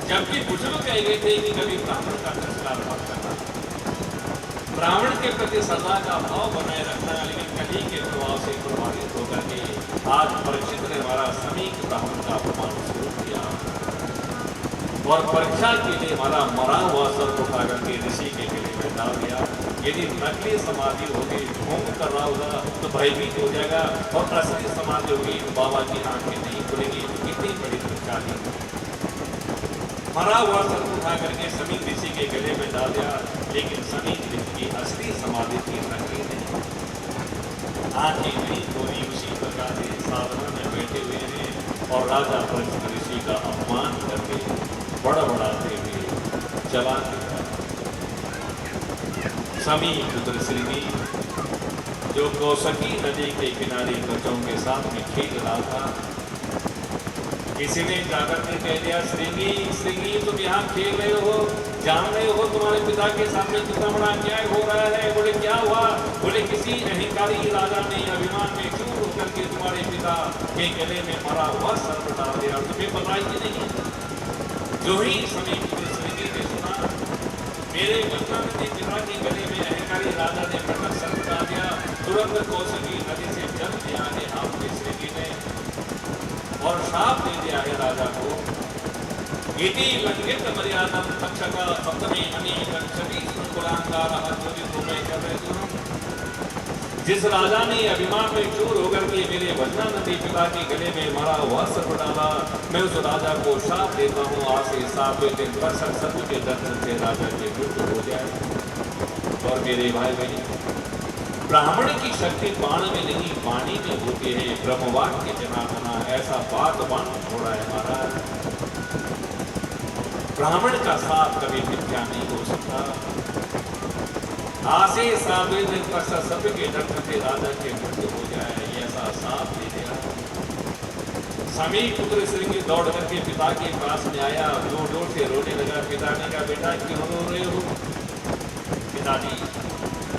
जबकि बुजुर्ग कह गए थे कि कभी ब्राह्मण का तिरस्कार मत करना, ब्राह्मण के प्रति श्रद्धा का भाव बनाए रखना, लेकिन कली के प्रभाव से प्रभावित होकर के आज परीक्षित ने हमारा समीक ब्राह्मण का अपमान शुरू किया और परीक्षा के लिए हमारा मरा हुआ सर उठा करके ऋषि के गले में डाल दिया। यदि नकली समाधि होगी, ढोंग कर रहा होगा तो भयभीत हो जाएगा, और असली समाधि होगी तो बाबा की आंखें नहीं खुलेगी। कितनी बड़ी परेशानी, मरा हुआ सर उठा करके समीक ऋषि के गले में डाल दिया, लेकिन समीक ऋषि की असली समाधि की नकली नहीं, आंखें नहीं खोली, उसी प्रकार से साधना में बैठे हुए हैं और राजा परीक्षित ऋषि का अपमान करके बड़बड़ाते हुए चला गया। समीक पुत्र श्रीनी जो कौशकी नदी के किनारे बच्चों के साथ में खेल रहा था, किसी ने जाकर के कह दिया, श्रीनी श्रीनी तुम यहाँ खेल रहे हो, जान रहे हो तुम्हारे पिता के सामने कितना बड़ा अन्याय हो रहा है। बोले क्या हुआ? बोले किसी अहंकारी राजा ने अभिमान में चूर होकर के तुम्हारे पिता के गले में मरा हुआ सर डाल दिया, तुम्हें पता ही नहीं। जो ही समीक पुत्र श्रीनी ने सुना, मेरे वचन के पिता के गले में अहंकारी राजा ने मरा सर डाल दिया, तुरंत कौशकी नदी से जल दिया है आपके श्रीनी ने और श्राप दे दिया है राजा को। इति लंघित मर्यादा तक्षका सप्तमी अनेक छवि कुलांगारः ज्योतिषो में जपयतु। जिस राजा ने अभिमान में चूर होकर के मेरे वजना नदी पिता के गले में मरा हुआ सर्प डाला, मैं उस राजा को श्राप देता हूँ, आज से 7 दिन वर्षक सर्प के दर्शन से राजा की मृत्यु हो जाए। और मेरे भाई बहन, ब्राह्मण की शक्ति बाण में नहीं वाणी में होती है, ब्रह्मवाक्य जनार्दना, ऐसा बात बाण छोड़ा है महाराज। ब्राह्मण का साथ कभी मिथ्या नहीं हो सकता। आसे साबे दिन पर सत्य के दर्शन से राजा की मृत्यु हो जाए, ऐसा साथ दे दिया। समीक पुत्र श्रीनी दौड़ करके पिता के पास में आया, जोर जोर से रोने लगा। पिता ने कहा, बेटा क्यों रो रहे हो? पिताजी,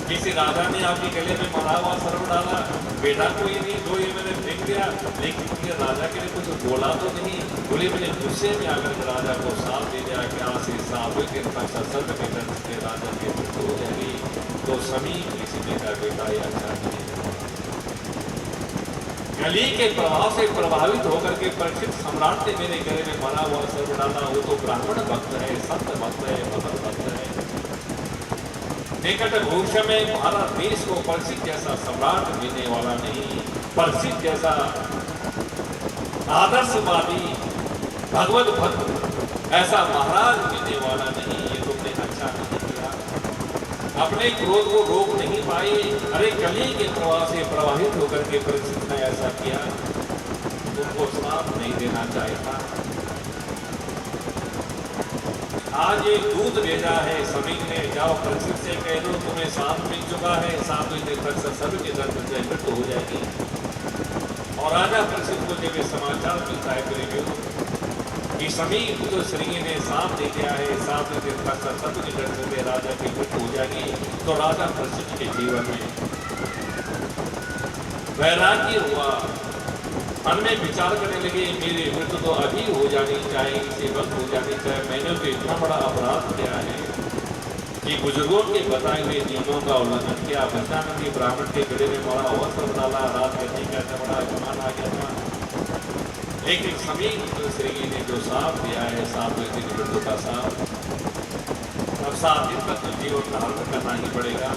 किसी राजा ने आपके गले में मरा हुआ सर्प डाला, बेटा कोई नहीं, दो ये मैंने फेंक दिया, लेकिन ये राजा के लिए कुछ बोला तो नहीं। बोले मैंने गुस्से में आकर के राजा को साफ दे दिया कि आज से 7 दिन तक सर्प के दर्शन से राजा की मृत्यु हो जाएगी। तो समीक किसी ने कहा, बेटा ये अच्छा नहीं है। कली के प्रभाव से प्रभावित होकर के परीक्षित सम्राट ने मेरे गले में मरा हुआ सर्प डाला, वो तो ब्राह्मण भक्त है, संत भक्त है, भगत भक्त है। निकट भविष्य में भारत देश को परीक्षित जैसा सम्राट मिलने वाला नहीं, परीक्षित जैसा आदर्शवादी भगवत भक्त ऐसा महाराज मिलने वाला नहीं। ये तुमने अच्छा नहीं किया, अपने क्रोध को रोक नहीं पाए। अरे कली के प्रवाह से प्रभावित होकर के परीक्षित ने ऐसा किया, तुमको श्राप नहीं देना चाहिए। आज एक दूत भेजा है समीक ने, जाओ परीक्षित से कह दो तुम्हें साथ मिल चुका है, 7 दिन तक सर्प के दर्शन से मृत्यु हो जाएगी। और राजा परीक्षित को जब ये समाचार मिलता है कि समीक पुत्र श्रीनी ने साथ दे दिया है, 7 दिन तक सर्प के दर्शन से राजा की मृत्यु हो जाएगी, तो राजा परीक्षित के जीवन में वैराग्य हुआ। मन में विचार करने लगे, मेरी मृत्यु तो अभी हो जानी चाहिए, इसी वक्त हो जानी चाहिए। मैंने तो इतना बड़ा अपराध किया है कि बुजुर्गों के बताए हुए नियमों का उल्लंघन किया, वजना नदी ब्राह्मण के गले में मरा हुआ सर्प डाला, रात करने का ऐसा बड़ा अभिमान आ गया था। लेकिन समीक पुत्र श्रीनी ने जो साथ दिया है, 7 दिन मृत्यु का साथ, अब 7 दिन तक तो जीवन धारण करना ही पड़ेगा।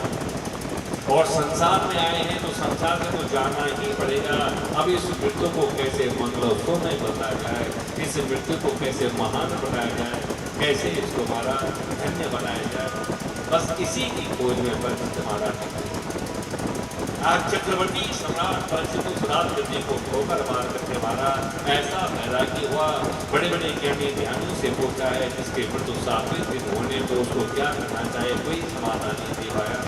और संसार में आए हैं तो संसार में तो जाना ही पड़ेगा। अब इस मृत्यु को कैसे मंगलोत्सव में बताया जाए, इस मृत्यु को कैसे महान बनाया जाए, कैसे इसको हमारा धन्य बनाया जाए, बस इसी की खोज में परीक्षित महाराज निकले। आज चक्रवर्ती सम्राट परीक्षित उस राजगद्दी को ठोकर मार करके मारा। ऐसा वैरागी हुआ, बड़े बड़े ज्ञानी ध्यानों से पूछा है जिसके मृत्यु 7वें दिन होने तो उसको क्या करना चाहिए, कोई समाधान नहीं दे पाया।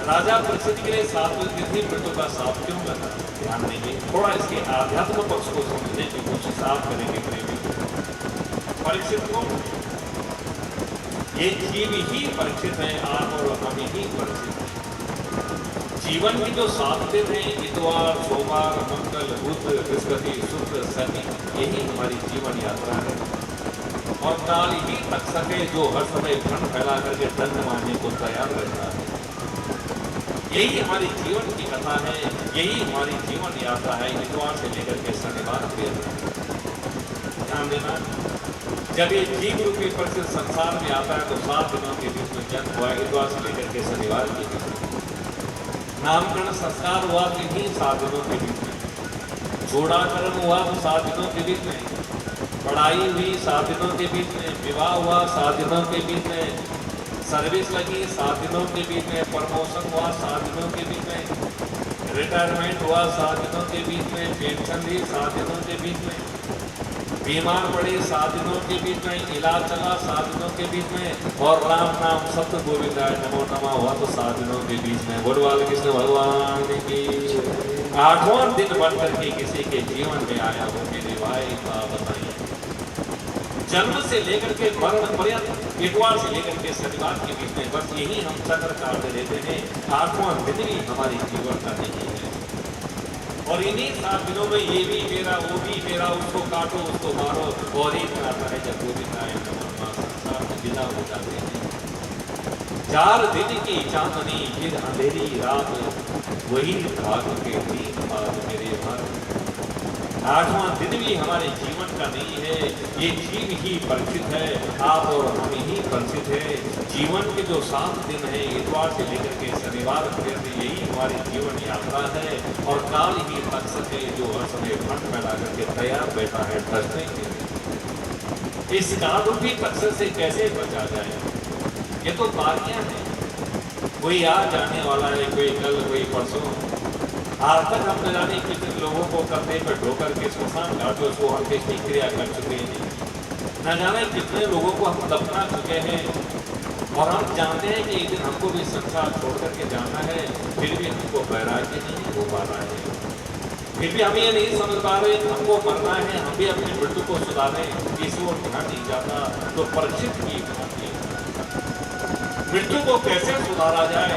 राजा परीक्षित के लिए 7वें दिन ही मृत्यु का साथ क्यों लगा, ध्यान देंगे थोड़ा इसके आध्यात्मिक पक्ष को समझने की कोशिश आप करेंगे प्रेमी। परीक्षित को ये जीव ही परीक्षित है, आप और हम ही परीक्षित है। जीवन की जो 7 दिन है, इतवार, सोमवार, मंगल, बुध, बृहस्पति, शुक्र, शनि, यही हमारी जीवन यात्रा है। और काल ही तक सके जो हर समय धन फैला करके दंड मारने को तैयार रहता है। यही हमारी जीवन की कथा है, यही हमारी जीवन यात्रा है, इतवार से लेकर के शनिवार तक। ध्यान देना, जब ये जीव रूपी परिस्थिति संसार में आता है तो 7 दिनों के बीच में जन्म हुआ, इतवार से लेकर के शनिवार के बीच में नामकरण संस्कार हुआ किन्हीं 7 दिनों के बीच में, जोड़ाकरण हुआ तो 7 दिनों के बीच में, पढ़ाई हुई 7 दिनों के बीच में, विवाह हुआ 7 दिनों के बीच में, सर्विस लगी 7 दिनों के बीच में, प्रमोशन हुआ 7 दिनों के बीच में, रिटायरमेंट हुआ 7 दिनों के बीच में, पेंशन दी 7 दिनों के बीच में, बीमार पड़े 7 दिनों के बीच में, इलाज चला 7 दिनों के बीच में, और राम नाम सत्य गोविंदाय नमो नमः हुआ तो 7 दिनों के बीच में। बोलो बाल कृष्ण भगवान की। 8वां दिन बन करके किसी के जीवन में आया हो मेरे भाई साहब, बताइए जन्म से लेकर के मरण पर्यंत, इतवार से लेकर के शनिवार के बीच में, बस यही हम चक्र काटते रहते हैं। 8वां दिन भी हमारी जीवन का नहीं है। और इन्हीं 7 दिनों में ये भी मेरा, वो भी मेरा, उसको काटो, उसको मारो, और ही आता है जब वो दिन आए संसार में विदा हो जाते हैं। 4 दिन की चांदनी फिर अंधेरी रात, वही भाग के 3 बाद मेरे भाग। 8वां दिन भी हमारे जीवन का नहीं है, ये जीव ही परिचित है, आप और हम ही परिचित है। जीवन के जो 7 दिन है, इतवार से लेकर के शनिवार पर्यंत, यही हमारी जीवन यात्रा है। और काल ही तक है जो हर समय फंड फैला करके तैयार बैठा है डसने के लिए। इस काल रूपी तक्षक से कैसे बचा जाए, ये तो बारियां हैं, कोई आ जाने वाला है, कोई कल कोई परसों। आज तक हम न जाने कितने लोगों को कंधे पर ढोकर के स्मशान घाटों उसको अंत्येष्टि क्रिया कर चुके हैं, न जाने कितने लोगों को हम दफना चुके हैं। और हम जानते हैं कि एक दिन हमको भी संसार छोड़ करके जाना है, फिर भी हमको वैराग्य नहीं हो पा रहा है। फिर भी हम ये नहीं समझ पा रहे हमको मरना है, हम भी अपनी मृत्यु को सुधारें, इस ओर ध्यान नहीं जाता। तो परीक्षित की मृत्यु को कैसे सुधारा जाए,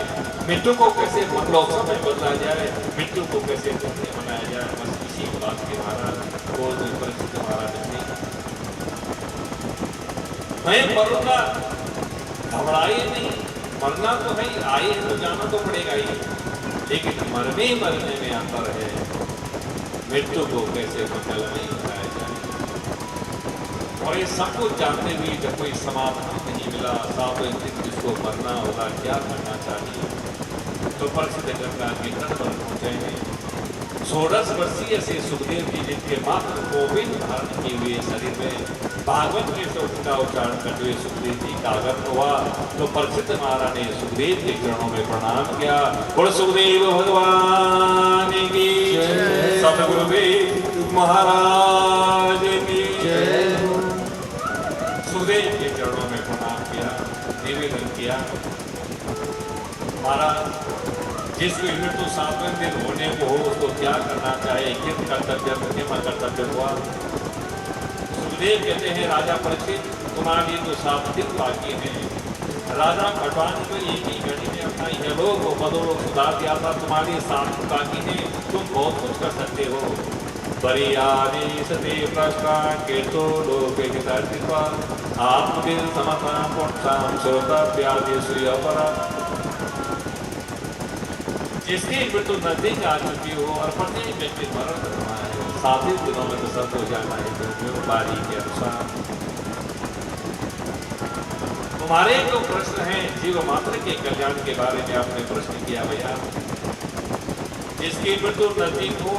मृत्यु को कैसे मंगलोत्सव में बदला जाए, मृत्यु को कैसे धन्य बनाया जाए, बस इसी बात के महाराज को परीक्षित महाराज ने, मैं मरूंगा, घबराइए नहीं, मरना तो है, आए हैं तो जाना तो पड़ेगा ही, लेकिन मरने में अंतर है। मृत्यु को कैसे मंगल में बनाया जाए, और ये सब कुछ जानते हुए जब कोई समाधान नहीं मिला, 7वें दिन जिसको मरना होगा, क्या करना चाहिए, तो परीक्षित गंगा के तट पर पहुंचे हैं। 16 वर्षीय से सुखदेव जी जिनके मात्र गोविंद धारण किए हुए शरीर में भागवत के शब्द का उच्चारण करते हुए सुखदेव जी का आगमन हुआ, तो परीक्षित महाराज ने सुखदेव के चरणों में प्रणाम किया। बोल सुखदेव भगवान की जय, सतगुरुदेव महाराज की जय। सुखदेव के चरणों में प्रणाम किया, निवेदन किया, महाराज जिसको मृत्यु 7वें दिन होने को हो उसको क्या करना चाहिए, किस कर्तव्य में कर्तव्य हुआ। सुखदेव कहते हैं राजा परीक्षित, तुम्हारे लिए तो 7 दिन बाकी है। राजा भगवान को एक ही घड़ी में अपना यह लोग बदलो सुधार दिया था, तुम्हारे लिए 7 दिन बाकी है, तुम बहुत कुछ कर सकते हो। बरियारी सते प्रश्न कीर्तो लोके हितार्थित्वा आत्मविद समता पुण्यम श्रोतव्यादि श्रियपरा। जिसकी मृत्यु नजदीक आ चुकी हो और प्रत्येक व्यक्ति मरण करना है, 7 दिनों में तो सब हो जाना है, तो बारी के अनुसार हमारे जो प्रश्न हैं जीव मात्र के कल्याण के बारे में आपने प्रश्न किया भैया। जिसकी मृत्यु नजदीक हो,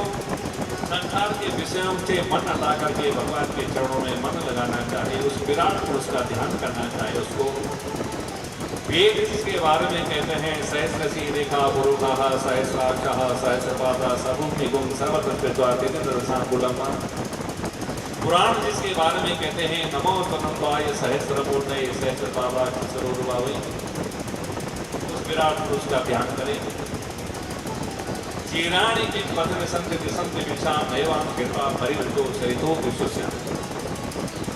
संसार के विषयों से मन हटा करके भगवान के चरणों में मन लगाना चाहे, उस विराट पुरुष का ध्यान करना चाहे, उसको वेद इसके बारे में कहते हैं सहस्रशी रेखा पुरुषाः सहस्राक्षः सहस्रपादः सर्वभूमिगुं सर्वतन्त्रद्वातितरसाकुलम्। पुराण जिसके बारे में कहते हैं नमो तनन्ताय सहस्रमूर्तये सहस्रपादाय सरोरुबावै, उस विराट पुरुष का ध्यान करें। चीराणि के पथ में संत विषाम एवं कृपा परिवृतो सरितो विश्वस्याम।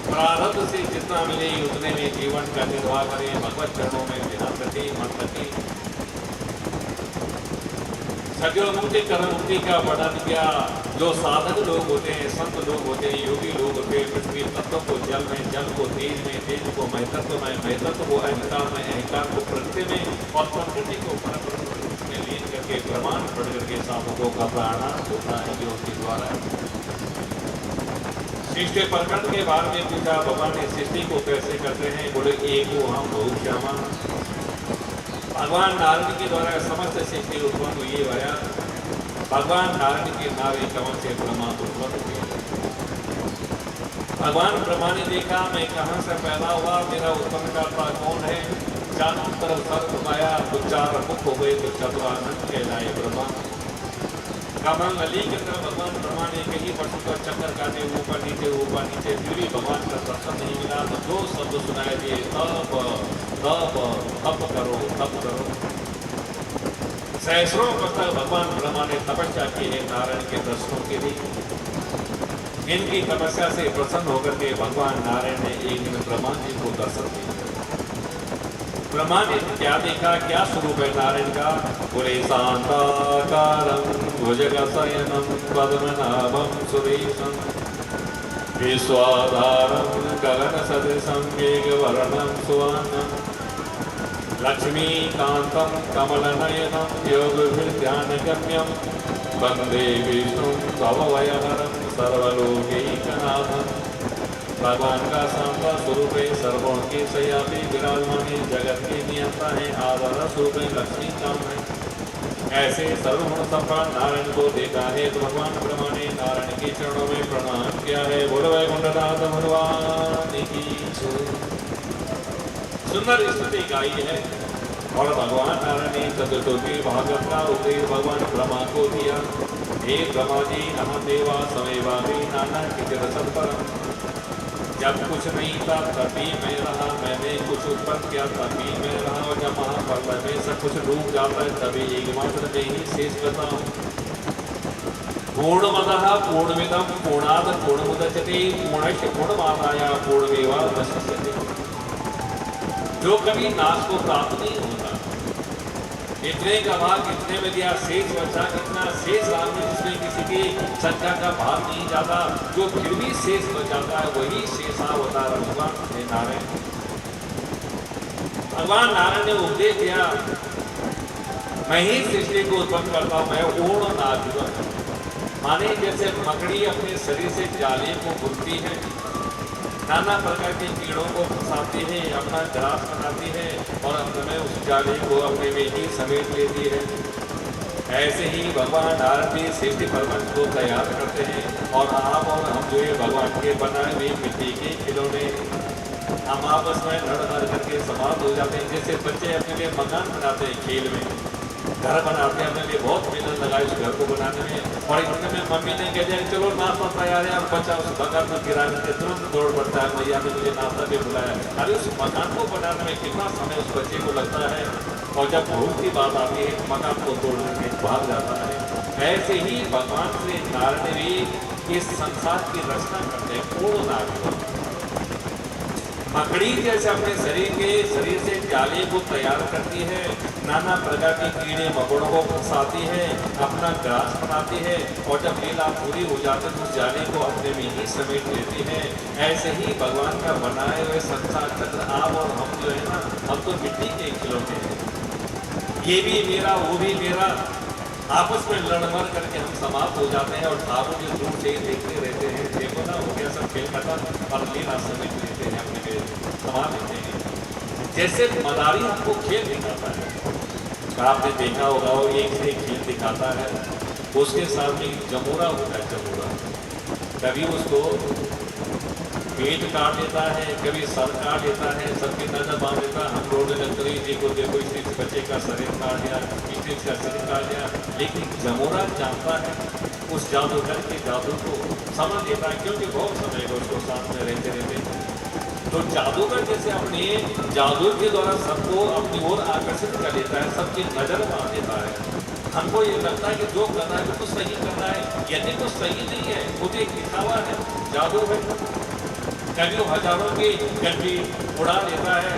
प्रारब्ध से जितना मिले उतने में जीवन का निर्वाह करें, भगवत चरणों में ध्यान रखें, मन रखें। सज्जन मुक्ति कर्म मुक्ति का वर्णन किया। जो साधक लोग होते हैं, संत लोग होते हैं, योगी लोग होते हैं, पृथ्वी तत्व को जल में, जल को तेज में, तेज को महतत्व में, महतत्व को अहंकार में, अहंकार को प्रकृति में और प्रकृति को परब्रह्म में लीन करके प्रमाण पढ़ करके साधकों का प्राणायाम होता है योग के द्वारा। सृष्टि प्रकट के बारे में पूछा, भगवान ने सृष्टि को कैसे करते हैं? बोले एक हो हम बहु श्यामा। भगवान नारायण के द्वारा समस्त सृष्टि उत्पन्न हुई है। भगवान नारायण के नारे कमल से ब्रह्मा उत्पन्न हुए। भगवान ब्रह्मा ने देखा मैं कहाँ से पैदा हुआ, मेरा उत्पन्न करता कौन है? चारों तरफ सर्व माया, तो चार मुख हो गए, तो चतुरानंद कहलाए ब्रह्मा। कमल नली के अंदर भगवान ब्रह्मा ने कई वर्षों का चक्कर काटे, ऊपर नीचे फिर भी भगवान का दर्शन नहीं मिला। तो जो शब्द सुनाए दिए तप तप तप करो तप करो। सहस्रों वर्ष तक भगवान ब्रह्मा ने तपस्या की है नारायण के दर्शनों के लिए। इनकी तपस्या से प्रसन्न होकर के भगवान नारायण ने एक दिन ब्रह्मा जी को दर्शन दिया। ब्रह्मा ने क्या देखा, क्या स्वरूप है नारायण का? बोले शांताकारं भुजगशयनं पद्मनाभं सुरेशं विश्वाधारं गगनसदृशं मेघवर्णं सुवर्णं लक्ष्मीकान्तं कमलनयनं योगभिर्ध्यानगम्यं वन्दे विष्णुं भवभयहरं सर्वलोकैकनाथम्। भगवान का शांता स्वरूप है, सर्वों के सयापी विराजमान, जगत के नियंता है, आधार स्वरूप है, लक्ष्मी काम है। ऐसे सर्वगुण संपन्न नारायण को देखा है तो भगवान ब्रह्मा ने नारायण के चरणों में प्रणाम किया है। बोलो वैकुंठनाथ भगवान की सुंदर स्तुति गाई है। और भगवान नारायण ने चतुर्दशी भागवत का उपदेश भगवान ब्रह्मा को दिया। हे ब्रह्मा जी नमः देवा समेवामी नाना किंचित सत्परम्। जब कुछ नहीं था तभी मैं रहा, मैंने कुछ उत्पन्न किया तभी मैं रहा। और जब महाप्रलय में सब कुछ डूब जाता है तभी एकमात्र मैं ही शेष बचा हूँ। पूर्णमदः पूर्णमिदं पूर्णात् पूर्णमुदच्यते पूर्णस्य पूर्णमादाय पूर्णमेवावशिष्यते। जो कभी नाश को प्राप्त नहीं होता, इतने का भाग इतने में दिया, शेष बचा कितना? शेष भाग में जिसमें किसी की संख्या का भाग नहीं जाता, जो फिर भी शेष बच जाता है वही शेषावतार भगवान नारायण। भगवान नारायण ने उपदेश दिया मैं ही सृष्टि को उत्पन्न करता हूँ, मैं पूर्ण नाजुक। माने जैसे मकड़ी अपने शरीर से जाले को बुनती है, नाना प्रकार के कीड़ों को फंसाती है, अपना ग्रास बनाती है और अंत में उस जाले को अपने में ही समेट लेती है। ऐसे ही भगवान नारायण भी सृष्टि प्रपंच को तैयार करते हैं। और आप और हम जो है भगवान के बनाए हुए मिट्टी के खिलौने, हम आपस में लड़ करके समाप्त हो जाते हैं। जैसे बच्चे अपने लिए मकान बनाते हैं, खेल में घर बनाते हैं, अपने लिए बहुत मेहनत लगाई उस घर को बनाने में। और इतने में मम्मी ने कह दिया चलो नाश्ता तैयार है, अब बच्चा उस मकान में गिराने के तुरंत दौड़ पड़ता है, मैया ने मुझे नाश्ता भी बुलाया। अरे उस मकान को बनाने में कितना समय उस बच्चे को लगता है, और जब भूख की बात आती है मकान को तोड़ने में भाग जाता है। ऐसे ही भगवान श्री नारायण भी इस संसार की रचना करते हैं पूर्ण नारायण। मकड़ी जैसे अपने शरीर से जाले को तैयार करती है, नाना प्रकार के कीड़े मकोड़ों को फंसाती है, अपना ग्रास बनाती है, और जब लीला पूरी हो जाती है तो उस जाले को अपने में ही समेट लेती है। ऐसे ही भगवान का बनाए हुए संसार चक्र आप और हम जो है ना, हम तो मिट्टी के खिलौने हैं। ये भी मेरा वो भी मेरा, आपस में लड़मड़ करके हम समाप्त हो जाते हैं। और ठाकुर जो दूर से देखते रहते हैं, देखो ना हो गया सब खेल खत्म, और लीला समेट लेते हैं, अपने समा लेते हैं। जैसे मदारी हमको खेल दिखाता है, आपने देखा होगा वो एक से एक खेल दिखाता है, उसके साथ में जमूरा होता है। जमूरा कभी उसको पेट काट देता है, कभी सर काट देता है, सबकी नजर बांध देता है। हम रोड लंगरी जी को देखो, इस बच्चे का शरीर काट दिया, इस का शरीर काट दिया, लेकिन जमूरा जानता है उस जादूगर के जादू को, समझ लेता है, क्योंकि बहुत समय को उसको साथ में रहते रहते। तो जादूगर जैसे अपने जादू के द्वारा सबको अपनी ओर आकर्षित कर लेता है, सबकी नजर बांध देता है। हमको ये लगता है कि जो कर रहा है वो तो सही कर रहा है, यदि तो सही नहीं है वो तो एक दिखावा है, जादू है। कभी वो हजारों की गड्डी उड़ा देता है,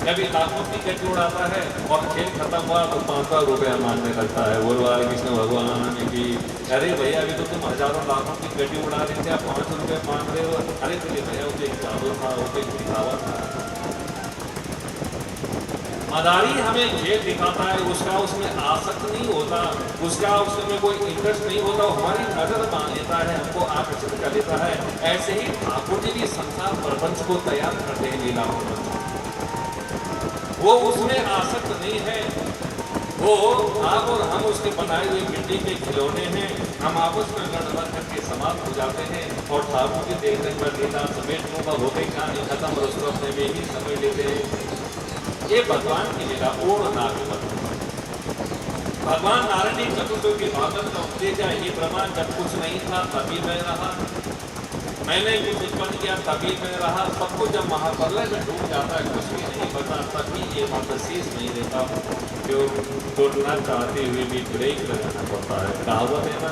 कभी लाखों की गड्डी उड़ाता है, और खेल खत्म हुआ तो 500 रुपया मांगने लगता है। बोल वाले कृष्ण भगवान की, अरे भैया अभी तो तुम हजारों लाखों की गड्डी उड़ा रहे थे, आप 500 रुपये मांग रहे हो। अरे तो ये भैया वो तो एक जादू था, वो तो एक दिखावा था। मदारी हमें खेल दिखाता है, उसका उसमें आसक्त नहीं होता, उसका उसमें कोई इंटरेस्ट नहीं होता, हमारी नजर बांध लेता है, हमको आकर्षित कर लेता है। ऐसे ही ठाकुर जी भी संसार प्रपंच को तैयार करते हैं लीला में, वो उसमें आसक्त नहीं है। वो आप और हम उसके बनाए हुए मिट्टी के खिलौने हैं, हम आपस में लड़बड़ करके समाप्त हो जाते हैं, और ठाकुर जी देखने पर लीला समेट होगा होते कहानी खत्म, और उसको अपने में ही समझ लेते हैं। ये भगवान की लीला पूर्ण नागमत। भगवान नारायण चतुर्दशी भागवत का उपदेश है, ये ब्रह्मा जब कुछ नहीं था तभी मैं रहा, मैंने कुछ उत्पन्न किया तभी मैं रहा। सब कुछ जब महाप्रलय में डूब जाता है, कुछ भी नहीं बचा, तभी ये मत शेष नहीं रहता, जो तोड़ना चाहते हुए भी ब्रेक लगाना पड़ता है। कहावत है ना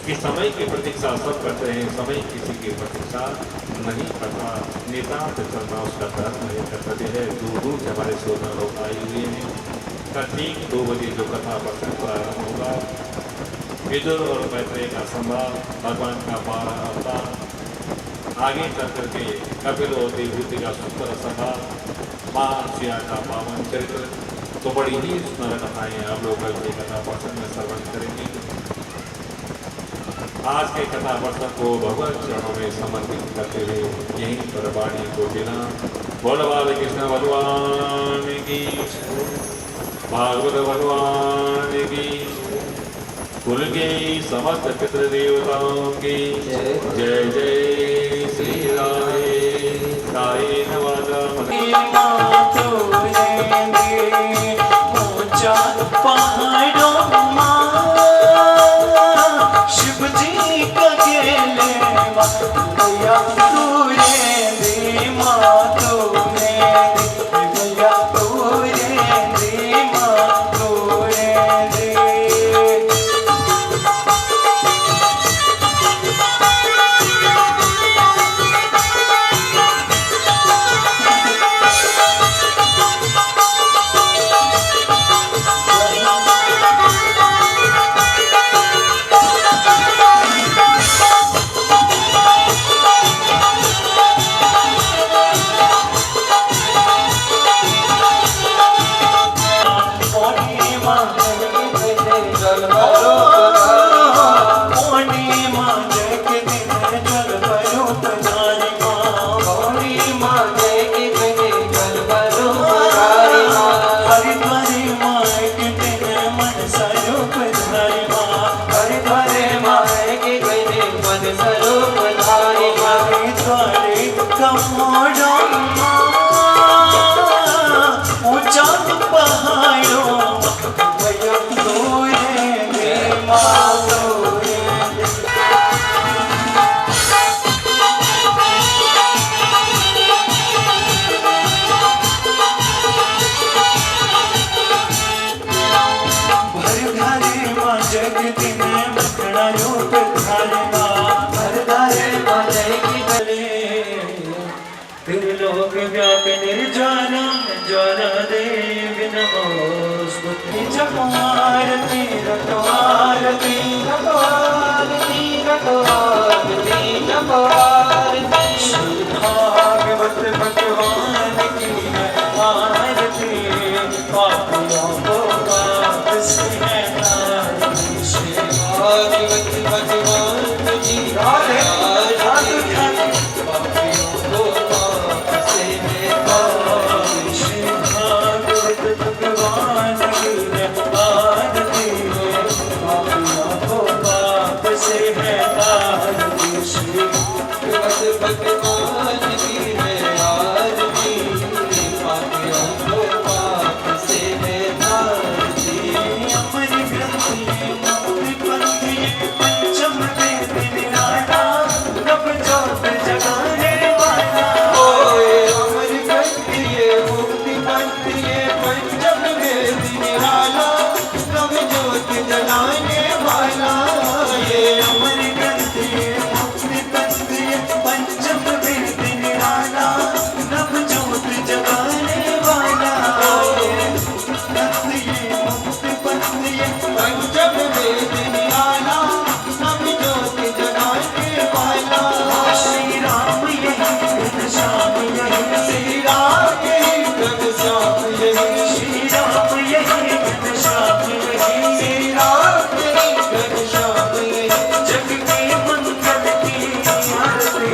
कि समय की प्रतीक्षा सब करते हैं, समय किसी की प्रतीक्षा नहीं करता। नेता से चलना उसका धर्म है, कर्तव्य है। दूर दूर से हमारे श्रोता लोग आए हुए हैं। ठीक 2 बजे जो कथा प्रसंग प्रारंभ होगा, विदुर और मैत्रेय का संवाद, भगवान का 12 अवतार, आगे चल करके कपिल और देवहूति का सुंदर संवाद, माँ सिया का पावन चरित्र, तो बड़ी ही सुंदर कथाएं आप लोग कल की कथा प्रसंग में श्रवण करेंगे। आज के कथा प्रसंग को भगवत चरणों में समर्पित करते हुए यहीं पर वाणी को बिना बोल बाल कृष्ण भगवान की, भागवत भगवान की, कुल के समस्त पितृ देवताओं की जय जय श्री राय राय नवादा शिव जी का गेले भैया तूरे दे माँ तूरे दे भैया तूरे दे माँ तूरे दे। निर्जाना जाना देव नमोस्तुते आरती आरती भागवत भगवान की आरती पापियों को वापस है भागवत भगवान की आरती पापियों को वापस है। भगवान की है आरती, पापियों को पाप से है तारती। अमर ग्रंथि मुक्ति पंथि पंचम वेद निराला, नव ज्योत जगाने वाला। ओए अमर ग्रंथ ये मुक्ति पंथ ये पंचम वेद निराला, नव ज्योत जलाने वाला। ये अमर ग्रंथि मुक्ति पंथि पंचम वेद निराला, नव ज्योत जगाने वाला। ग्रंथि मुक्ति पंथि पंचम वेद निराला, नव ज्योत जगाने वाला। श्री राम यही घनश्याम यही, श्री राम यही घनश्याम यही, श्री राम यही घनश्याम यही। श्री राम यही घनश्याम यही। जग के मंगल की आरती,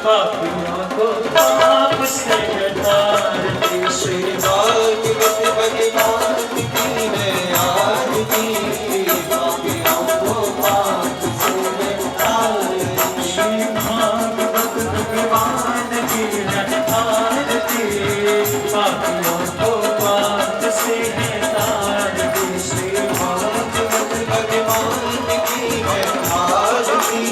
पापियों को पाप से हटारती। श्री भागवत भगवान की है आरती, पापियों को पाप से हटारती। श्री भागवत भगवान की है आरती, पापियों को पाप से हटारती। श्री भागवत भगवान की है आरती,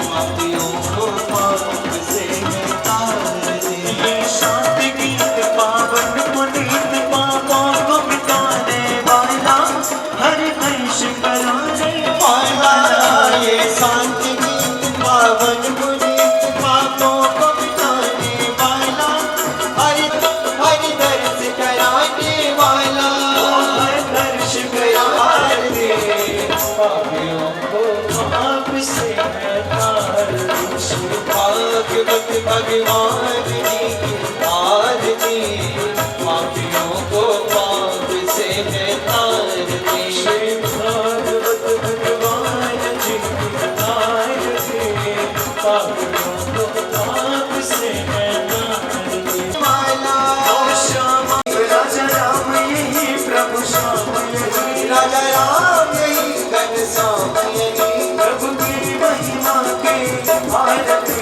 पापियों को पाप से हटारती। ये शांति गीत पावन पुनीत पापों को मिटाने वाला, हर वंश कराने वाला। ये शांति गीत पावन पुनीत पापों को मिटाने वाला, हरि हरि दर्श कराने वाला। हर दर्श कराने पापियों को पाप से हटारती। श्री भागवत भगवान की आरती, पापियों को पाप से है तारती। श्री भागवत भगवान जी की आरती, पापियों को पाप से हटारती। माला श्याम राजा राम यही प्रभु श्याम यही, राजा राम यही घनश्याम यही। प्रभु की महिमा के आरती,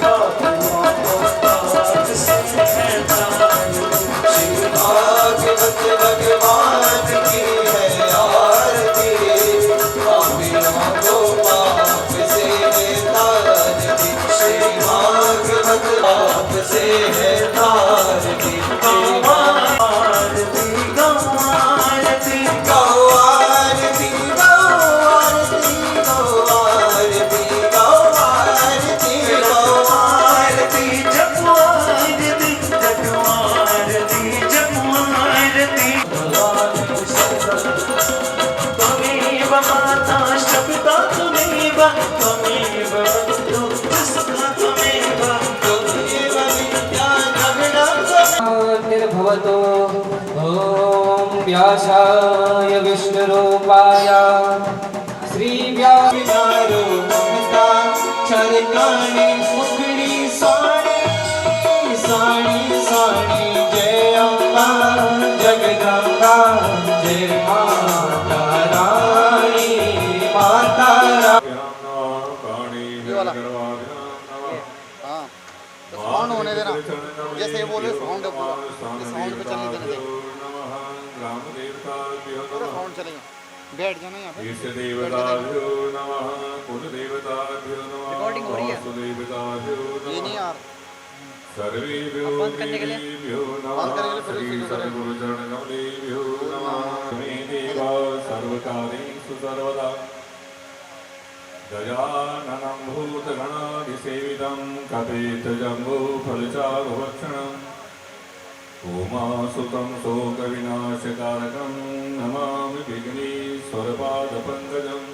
पापियों को पाप से हटारती। श्री भागवत भगवान की है आरती, पापियों को पाप से है तारती। श्री भागवत पाप से है तारती। आरती गौआरती गौआरती गौआरती गौआरती गौआरती आरती जपआरती जपआरती जपआरती। त्वमेव माता शब्दा त्वमेव, त्वमेव बन्धु सुखा त्वमेव। त्वमेव विद्यानगणं निर्भवतो ॐ व्यासाय विष्णुरूपाय श्रीव्यासाय ममता चरकाणी मुखड़ी साणी साणी साणी। जय अम्बा जगदम्बा जय माता रानी माता रानी। हाँ तो साउंड होने देना, जैसे ये बोले साउंड पूरा, ये साउंड पे चलने देना। देख पूरा साउंड चलेगा, बैठ जाना यहाँ पे। ईश देवताभ्यो नमः, कुल देवताभ्यो नमः, रिकॉर्डिंग हो रही है। वासु देवताभ्यो ये नहीं नमः, यार, सर्वेभ्यो बंद करने के लिए? देवेभ्यो बंद नमः, करने के लिए फिर श्री से करें। सद्गुरु चरण कमलेभ्यो नमः। मे देवा सर्वकार्येषु सर्वदा, गजाननं भूतगणाधिसेवितं कपेतजम्बूफलचारुभक्षणम्, उमासुतं शोकविनाशकारकं नमामि विघ्नेश्वरपादपङ्कजम्।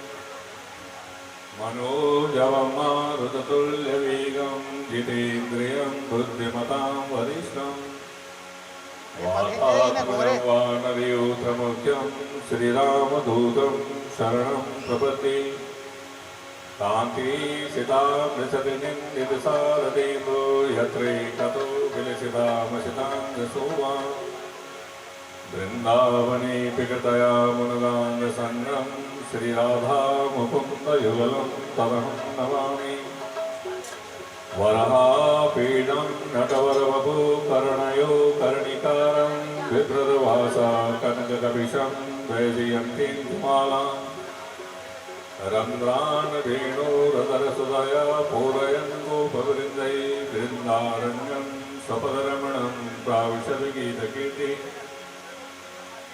मनोजवं मारुततुल्यवेगं जितेन्द्रियं बुद्धिमतां वरिष्ठं वातात्मनं वानरयूथमुख्यं श्रीरामदूतं शरणं प्रपद्ये। कान्ति सितामृषतिनिन्दितसारदेन्दो यत्रैकतो विलसितामसिताङ्गसोवा। वृन्दावने पिकतया मुनुगाङ्गसन्नं श्रीराधा मुकुन्दयुगलं तदहं नमामि। वरापीडं नटवरवपु कर्णयो कर्णिकारं बिभ्रतभासा कनककपिशं वैजयन्तीं धुमालां रन्ध्रान् वेणोरधरसुधया पूरयन् गोपवृन्दै वृन्दारण्यं स्वपदरमणं प्राविशद्गीतकीर्ति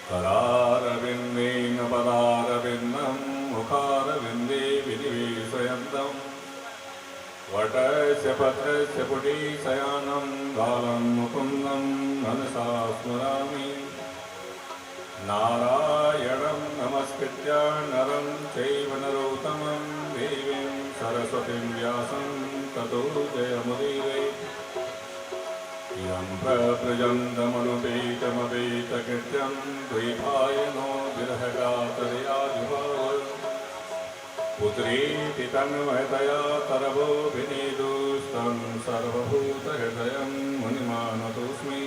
करारविन्देन पदारविन्दं मुखारविन्दे विनिवेशयन्तम् वटस्य पत्रस्य पुटीशयानं बालं मुकुन्दं मनसा स्मरामि नारायणं नमस्कृत्य नरं चैव नरोत्तमं देवीं सरस्वतीं व्यासं ततो जयमुदीरये यं प्रव्रजन्तमनुपेतमपेतकृत्यं द्वैपायनो विरहकातरया जुहाव पुत्रीति तन्मयतया तरवोऽभिनेदुस्तं सर्वभूतहृदयं मुनिमानतोऽस्मि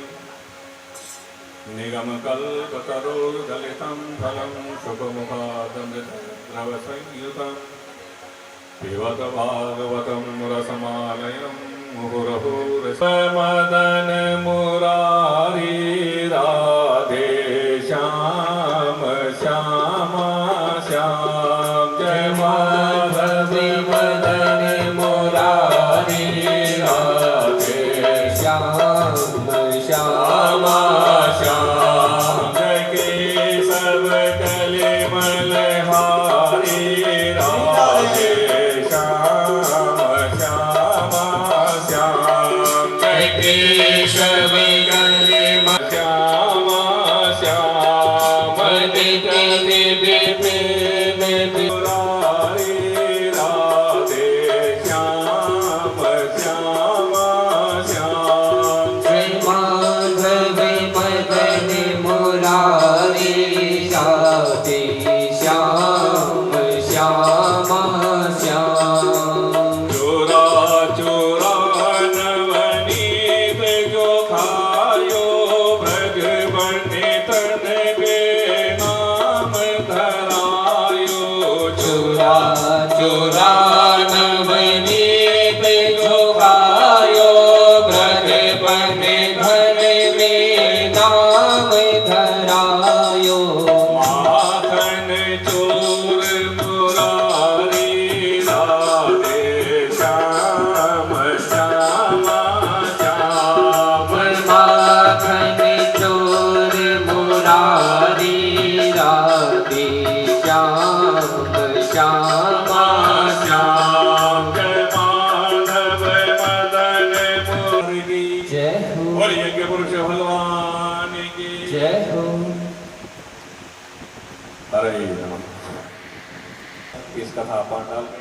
निगमकल्पतरोर्गलितं फलं शुभमुखादमृतद्रवसंयुतं पिबत भागवतं रसमालयं मुहुरहो रसमदन मुरारी राधे श्याम श्याम श्याम जय माधव मदन मुरारी राधे श्याम श्याम श्याम जय केशव कले मलहारी राधे श्याम श्याम श्याम जय केशव कले श्याम श्याम दित मुरारी राधे श्याम श्याम श्याम जय माधव मदन मुरारी राधे श्याम श्याम श्याम चोरा चोरा नवनीत जो खायो भगवने तन के नाम धरायो चोरा चोरा नवनीत जो खायो ब्रजबन धन में नाम धरायो माखन चोर मुरारी राधे श्याम श्याम श्याम माखन चोर मुरारी राधे श्याम श्याम श्याम जय माधव मदन मुरली जय हो बोल यज्ञ पुरुष भगवान की जय हो हरे नमः। इस कथा पांडाल में